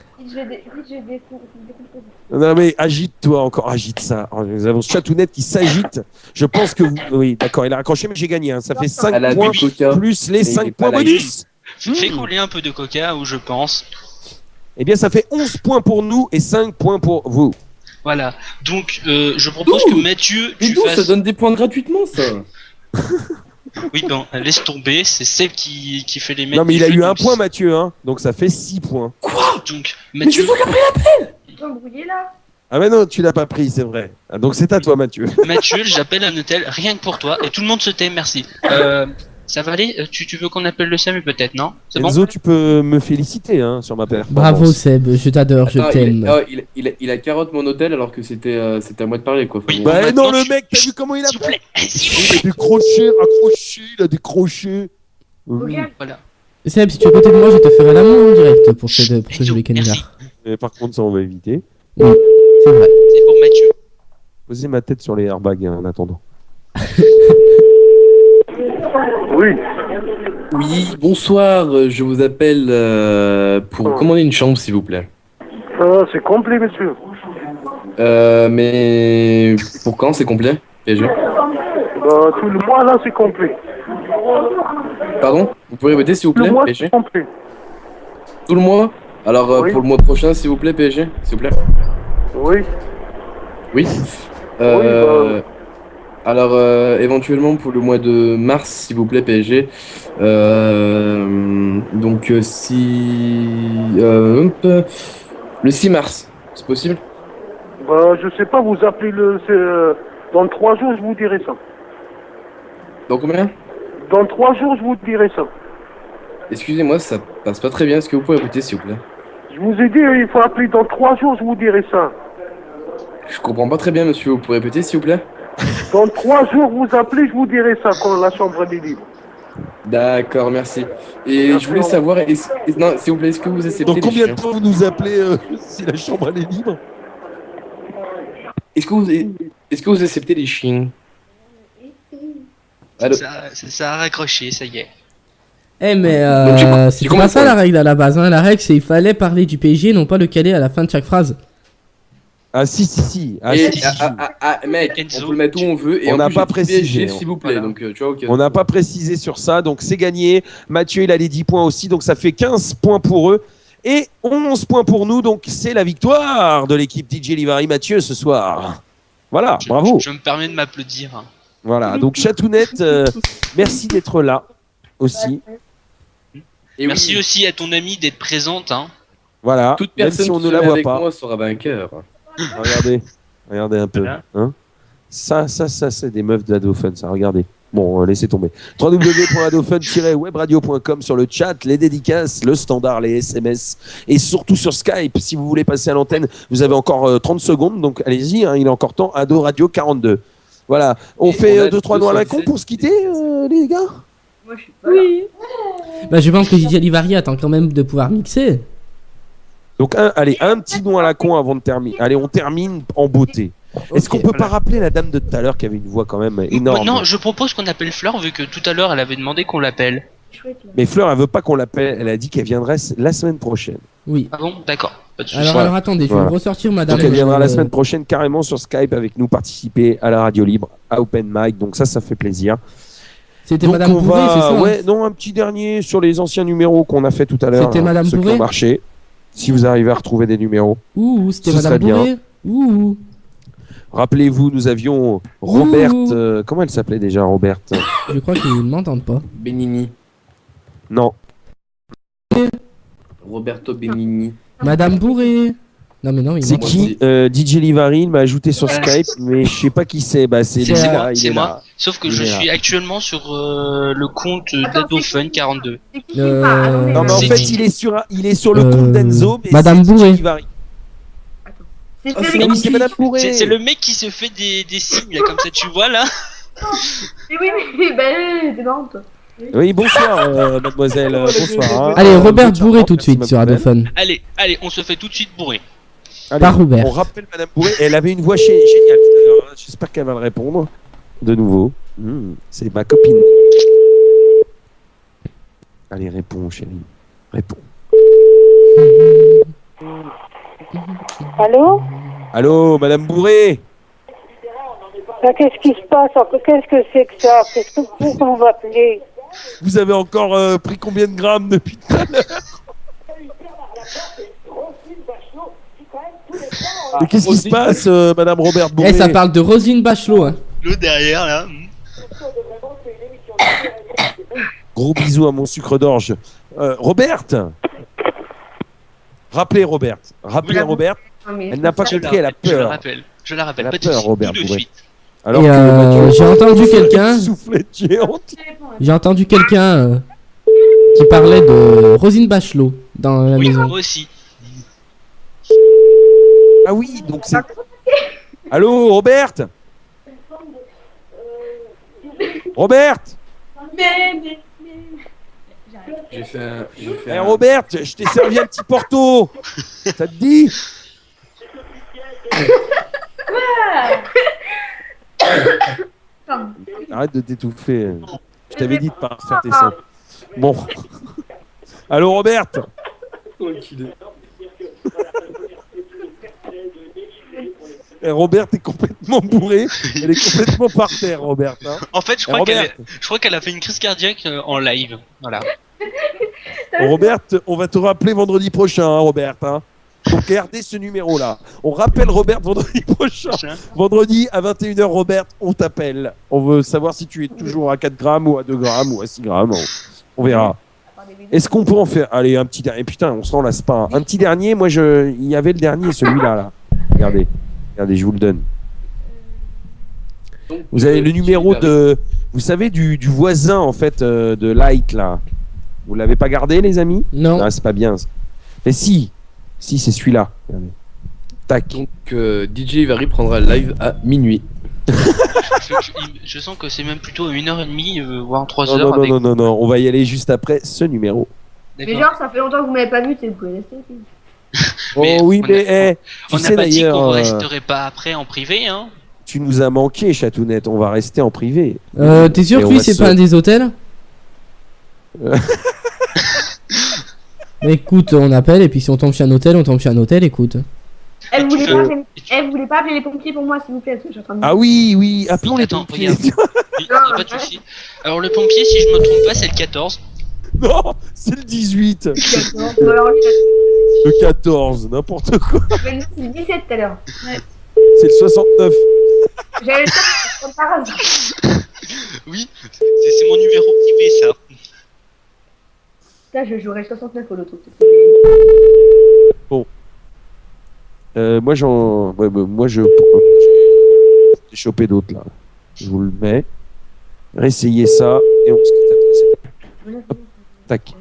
Non mais agite-toi encore, agite ça. Nous avons Chatounette qui s'agite. Je pense que vous... Oui, d'accord, il a raccroché mais j'ai gagné. Hein. Ça fait 5 Elle a points du coca, plus les mais il 5 est pas points là, bonus. Fais couler un peu de coca, ou je pense. Eh bien ça fait 11 points pour nous et 5 points pour vous. Voilà. Donc, je propose que Mathieu, Mais tu d'où ça fasses. donne des points gratuitement, ça? Oui, bon, laisse tomber. C'est celle qui fait les mecs. Non mais du il a jeu, eu un donc point Mathieu, hein. Donc ça fait 6 points. Donc, Mais Mathieu, c'est toi qui as pris l'appel! Ils sont embrouillés là. Ah mais non, tu l'as pas pris, c'est vrai. Ah, donc c'est à toi Mathieu. Mathieu, j'appelle un hôtel rien que pour toi et tout le monde se tait. Merci. Ça va aller? Tu veux qu'on appelle le SAMU peut-être, non? C'est bon? Enzo, tu peux me féliciter hein, sur ma performance. Bravo Seb, je t'adore, je Attends, t'aime. il a carotte mon hôtel alors que c'était à moi de parler, quoi. Enfin, Oui. bon. Bah Maintenant, non, le tu- mec, t'as vu comment il a S'il vous fait? plaît. Il a décroché, accroché, il a décroché. Oui. Voilà. Seb, si tu es à côté de moi, je te ferai l'amour en direct pour ce Enzo, joli canular. merci. Mais par contre, ça, on va éviter. C'est vrai. C'est pour Mathieu. Posez ma tête sur les airbags hein, en attendant. Oui. Oui, bonsoir, je vous appelle pour commander une chambre, s'il vous plaît. C'est complet, monsieur. Mais pour quand c'est complet, PSG? Tout le mois, là, c'est complet. Pardon? Vous pouvez répéter, s'il vous plaît, Le mois, PSG? c'est complet. Tout le mois? Alors, Oui. pour le mois prochain, s'il vous plaît, PSG? S'il vous plaît? Oui. Oui. Alors, éventuellement pour le mois de mars, s'il vous plaît, PSG. Donc, le 6 mars, c'est possible? Je sais pas, vous appelez dans 3 jours, je vous dirai ça. Dans combien? Dans 3 jours, je vous dirai ça. Excusez-moi, ça passe pas très bien. Est-ce que vous pouvez répéter, s'il vous plaît? Je vous ai dit, il faut appeler dans 3 jours, je vous dirai ça. Je comprends pas très bien, monsieur. Vous pouvez répéter, s'il vous plaît? Dans 3 jours, vous appelez, je vous dirai ça quand la chambre est libre. D'accord, merci. Et Merci, je voulais au savoir, non, s'il vous plaît, est-ce que vous acceptez Dans les combien de chiens? temps vous nous appelez si la chambre elle est libre? Est-ce que vous acceptez les chiens? Allô. Ça a raccroché, ça y est. Eh mais Donc, c'est tu pas comprends ça pas. la règle à la base, hein. La règle c'est il fallait parler du PSG, non pas le caler à la fin de chaque phrase. Ah si. Ah, Et, si. mec, Enzo, on peut le mettre où on veut. Et on en n'a plus, pas j'ai dit PSG, précisé, s'il vous plaît. voilà. Donc, tu vois, ok. On n'a pas précisé sur ça, donc c'est gagné. Mathieu, il a les 10 points aussi, donc ça fait 15 points pour eux. Et 11 points pour nous, donc c'est la victoire de l'équipe DJ Livari Mathieu ce soir. Voilà, bravo. Je me permets de m'applaudir. Hein. Voilà, donc Chatounette, merci d'être là aussi. Et Merci oui, aussi à ton ami d'être présente. Hein. Voilà, toute même personne si on qui ne la sera voit avec pas. moi sera vainqueur. Regardez un peu. Voilà. Hein, ça c'est des meufs d'Adofun, ça, regardez. Bon, laissez tomber. www.adofun-webradio.com sur le chat, les dédicaces, le standard, les SMS et surtout sur Skype. Si vous voulez passer à l'antenne, vous avez encore 30 secondes, donc allez-y, hein, il est encore temps. Ado Radio 42. Voilà, on Et fait on a 2-3 noix à la con 217. pour se quitter, les gars. Moi, je suis pas là. Bah je pense que DJ Livari attend quand même de pouvoir mixer. Donc, allez, un petit nom à la con avant de terminer. Allez, on termine en beauté. Est-ce qu'on peut pas rappeler la dame de tout à l'heure qui avait une voix quand même énorme? Non, je propose qu'on appelle Fleur vu que tout à l'heure elle avait demandé qu'on l'appelle. Chouette, là. Mais Fleur, elle veut pas qu'on l'appelle. Elle a dit qu'elle viendrait la semaine prochaine. Oui. Ah bon, d'accord. Pas de soucis. Alors attendez, je vais Voilà. me ressortir madame. Donc, elle viendra la semaine prochaine carrément sur Skype avec nous participer à la radio libre, à Open Mic. Donc, ça fait plaisir. C'était Donc, madame on Bourré, va... c'est ça hein Ouais, non, un petit dernier sur les anciens numéros qu'on a fait tout à l'heure. C'était Madame ceux qui Bourré ont marché. Si vous arrivez à retrouver des numéros. Ouh, c'était Ce madame serait bien. Bourré. Ouh. Rappelez-vous, nous avions Robert. Ouh. Comment elle s'appelait déjà, Robert? Je crois qu'ils ne m'entendent pas. Benigni. Non. Roberto Benigni. Madame Bourré. Non mais non, il C'est m'entend qui DJ Livari, il m'a ajouté sur Skype, mais je sais pas qui c'est. Bah, c'est C'est lui, moi, là, il C'est est moi. là. Sauf que Il je est là. suis actuellement sur le compte Attends, d'Adofun 42. C'est qui parle? Attendez, Non, mais en C'est fait, dit. il est sur le compte d'Enzo, mais Madame c'est Bourré. DJ Livari. C'est Oh, celui c'est Madame Bourré. C'est le mec qui se fait des signes là, comme ça, tu vois là. Mais oui, mais ben, t'es marrant, toi. Oui, bonsoir, mademoiselle. Bonsoir. hein. Allez, Robert Bonsoir, Bourré tout de merci, suite sur mademoiselle. Adofun. Allez, on se fait tout de suite bourrer. Allez, Par Robert. On rappelle Madame Bourré. Elle avait une voix géniale tout à l'heure. hein. J'espère qu'elle va le répondre de nouveau. C'est ma copine. Allez, réponds, chérie. Réponds. Allô? Allô, Madame Bourré. Qu'est-ce qui se passe? Qu'est-ce que c'est que ça? Pourquoi on va appeler? Vous avez encore pris combien de grammes depuis tout à l'heure? Mais qu'est-ce qui se passe, Madame Robert Bourré? Eh, ça parle de Roselyne Bachelot. Hein. L'autre derrière là. Gros bisous à mon sucre d'orge. Robert. Rappelez Robert. Rappelez Voilà. Robert. Non, mais Elle n'a pas ça- compris, elle a peur. Je la rappelle. Elle a Pas de peur, soucis, Robert tout de Bourré. suite. Alors Et que Mathieu- j'ai entendu quelqu'un. Soufflette géante. J'ai entendu quelqu'un qui parlait de Roselyne Bachelot dans la Oui, maison. moi aussi. Ah oui, donc c'est. Allô, Robert. Robert. J'ai fait un. Eh, Robert, je t'ai servi un petit porto. Ça te dit? Arrête de t'étouffer. Je t'avais dit de pas faire tes sons. Bon. Allô, Robert. Eh, Robert est complètement bourré. Elle est complètement par terre, Robert. hein. En fait, je Eh, crois qu'elle a fait une crise cardiaque en live. Voilà. Robert, on va te rappeler vendredi prochain, hein, Robert. hein. Donc gardez ce numéro-là. On rappelle Robert vendredi prochain. Vendredi à 21h, Robert, on t'appelle. On veut savoir si tu es toujours à 4 grammes ou à 2 grammes ou à 6 grammes. On verra. Est-ce qu'on peut en faire? Allez, un petit dernier. Putain, on s'en lasse pas. Un petit dernier, moi, il y avait le dernier, celui-là. Là. Regardez. Regardez, je vous le donne. Vous avez le numéro de... Vous savez, du voisin, en fait, de Light, là. Vous l'avez pas gardé, les amis? Non. Ah, c'est pas bien. Mais si. Si, c'est celui-là. Regardez. Tac. Donc, DJ Ivari prendra le live à minuit. Je sens que c'est même plutôt 1h30, voire 3h. Non, non, avec... non, non, non, on va y aller juste après ce numéro. Mais genre, ça fait longtemps que vous m'avez pas vu, vous pouvez rester. Oh oui, mais tu on sais n'a pas dit d'ailleurs. qu'on resterait pas après en privé, hein. Tu nous as manqué, Chatounette. On va rester en privé. T'es sûr Et que on lui va c'est se- pas un des hôtels? Écoute, on appelle et puis si on tombe chez un hôtel, on tombe chez un hôtel, écoute. Elle voulait, tu pas veux- appeler... Elle voulait pas appeler les pompiers pour moi, s'il vous plaît, parce que je suis en train de... Ah oui, appelons les Attends, pompiers. regarde. Oui, y a pas de souci. Alors le pompier, si je me trompe pas, c'est le 14. Non, c'est le 18. Ou alors, Le 14, n'importe quoi. c'est le 17 tout à l'heure. C'est le 69. J'avais le temps, comme par hasard. Oui, c'est mon numéro privé ça. Là, je jouerai le 69 au loto. Moi, j'ai chopé d'autres là. Je vous le mets. Réessayez ça et on se quitte après. Tac.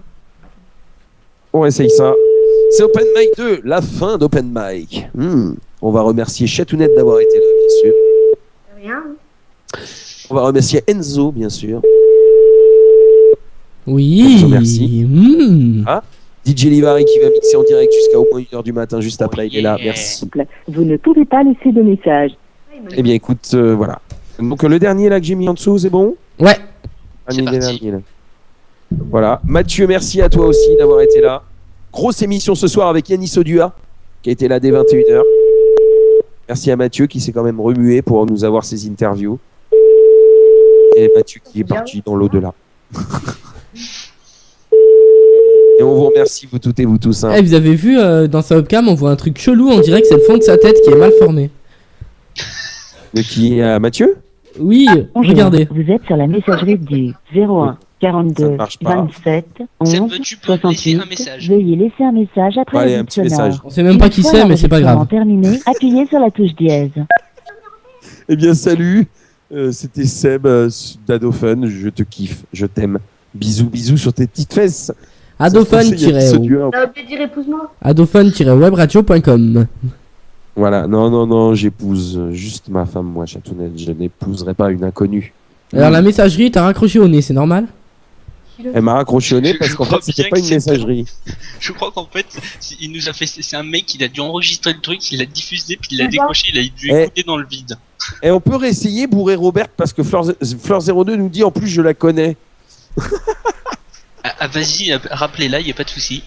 On réessaye ça. C'est Open Mic 2, la fin d'Open Mic. On va remercier Chatounette d'avoir été là, bien sûr. Rien. On va remercier Enzo, bien sûr. Oui. Enzo, merci. Ah, DJ Livari qui va mixer en direct jusqu'à au moins 1h du matin, juste après, il est là. Merci. Vous ne pouvez pas laisser de message. Eh bien, écoute, voilà. Donc, le dernier là que j'ai mis en dessous, c'est bon? Ouais. C'est parti. Voilà. Mathieu, merci à toi aussi d'avoir été là. Grosse émission ce soir avec Yanis Odua, qui a été là dès 21h. Merci à Mathieu qui s'est quand même remué pour nous avoir ses interviews. Et Mathieu qui est parti dans l'au-delà. Et on vous remercie, vous toutes et vous tous. Hein. Eh, vous avez vu dans sa webcam, on voit un truc chelou, on dirait que c'est le fond de sa tête qui est mal formé. De qui Mathieu? Oui, Bonjour, regardez. vous êtes sur la messagerie du 01 42 27 11 68. Veuillez laisser un message après Allez, la un bip petit message. sonore. On sait même pas qui Une fois c'est, mais c'est pas grave. l'enregistrement terminé, appuyez sur la touche dièse. Eh bien, salut. C'était Seb d'Adofun. Je te kiffe, je t'aime. Bisous, bisous sur tes petites fesses. Adophone-webradio.com. Voilà, non, j'épouse juste ma femme, moi, Chatounette. Je n'épouserai pas une inconnue. Alors la messagerie t'a raccroché au nez, c'est normal? Elle m'a raccroché au nez parce qu'en crois fait, c'était bien pas que une c'est messagerie. Je crois qu'en fait, il nous a fait. C'est un mec, il a dû enregistrer le truc, il l'a diffusé, puis il l'a décroché, il a dû écouter dans le vide. Et on peut réessayer Bourré Robert parce que Fleur02 nous dit en plus je la connais. Ah, vas-y, rappelez-la, y a pas de souci.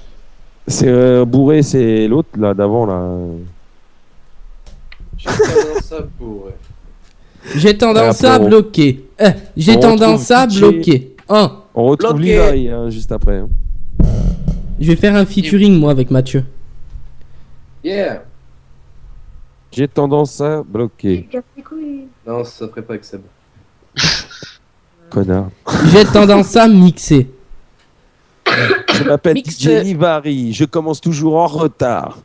C'est Bourré, c'est l'autre là d'avant là. J'ai tendance Ah, à bon. bloquer. J'ai On tendance à retrouve bloquer. On retrouve Bloqué. Livari hein, juste après. hein. Je vais faire un featuring moi avec Mathieu. Yeah. J'ai tendance à bloquer. Non, ça ferait pas avec Seb. Connard. J'ai tendance à mixer. Je m'appelle DJ Livari. Je commence toujours en retard.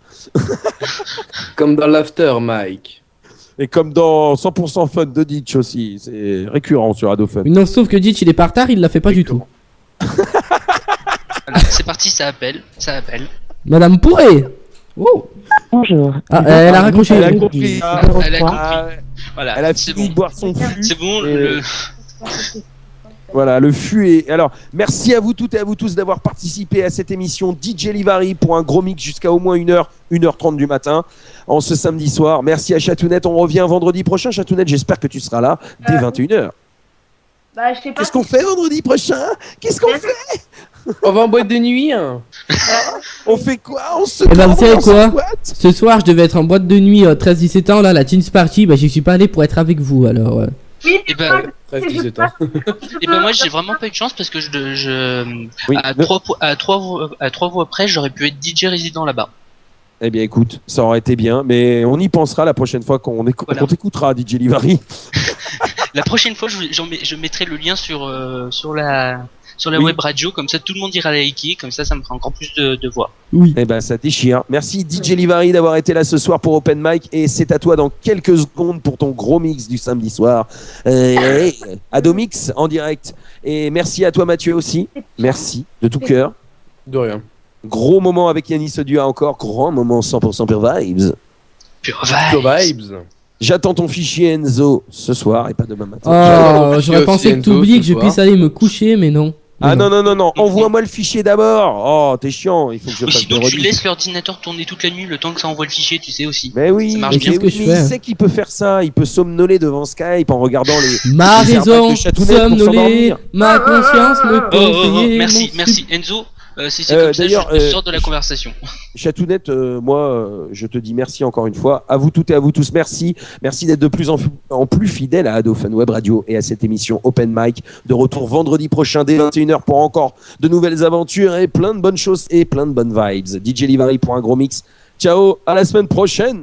Comme dans l'after, Mike. Et comme dans 100% Fun de Ditch aussi. C'est récurrent sur Adofun. Non, sauf que Ditch il est pas retard, il l'a fait pas du tout. Voilà, c'est parti, ça appelle. Madame Pourré. Oh. Bonjour. Ah, elle a raccroché. Elle a compris. Elle a compris. Voilà, Elle a c'est fini bon. de boire son fût. C'est bon, Et- Voilà, le fût est... Alors, merci à vous toutes et à vous tous d'avoir participé à cette émission DJ Livari pour un gros mix jusqu'à au moins 1h, 1h30 du matin, en ce samedi soir. Merci à Chatounette, on revient vendredi prochain. Chatounette, j'espère que tu seras là dès 21h. Bah, je sais pas. Qu'est-ce qu'on fait vendredi prochain? Qu'est-ce qu'on fait? On va en boîte de nuit. Hein. On fait quoi? On se Eh ben vous prend, savez on se quoi? squatte. Ce soir je devais être en boîte de nuit 13-17 ans là, la Teens Party, bah j'y suis pas allé pour être avec vous alors. Oui, Et ben, 13-17 ans. et ben moi j'ai vraiment pas eu de chance parce que Oui, à trois voix près, j'aurais pu être DJ résident là-bas. Eh bien écoute, ça aurait été bien, mais on y pensera la prochaine fois qu'on qu'on t'écoutera, DJ Livari. La prochaine fois, je mettrai le lien sur la Oui. web radio, comme ça tout le monde ira liker, comme ça me fera encore plus de voix. Oui. Eh ben ça déchire. Merci DJ Livari d'avoir été là ce soir pour Open Mic et c'est à toi dans quelques secondes pour ton gros mix du samedi soir. Adomix en direct. Et merci à toi Mathieu aussi. Merci de tout cœur. De rien. Gros moment avec Yanis Odua encore. Grand moment 100% Pure Vibes. Pure vibes. J'attends ton fichier Enzo ce soir et pas demain matin. Oh, j'aurais pensé que t'oublies que je puisse aller me coucher, mais non. Ah non, envoie-moi le fichier d'abord. Oh, t'es chiant, il faut que je fasse des sinon, tu rediffs. laisses l'ordinateur tourner toute la nuit le temps que ça envoie le fichier, tu sais aussi. Mais oui, ça marche mais bien. il sait qu'il peut faire ça. Il peut somnoler devant Skype en regardant les. Ma les raison, arnaques de Chatounet pour somnoler, s'endormir. ma conscience me conseillait. Merci Enzo. Si c'est comme ça, je sors de la conversation. Chatounette, moi, je te dis merci encore une fois. À vous toutes et à vous tous, merci. Merci d'être de plus en plus fidèles à Adofan Web Radio et à cette émission Open Mic. De retour vendredi prochain dès 21h pour encore de nouvelles aventures et plein de bonnes choses et plein de bonnes vibes. DJ Livari pour un gros mix. Ciao, à la semaine prochaine.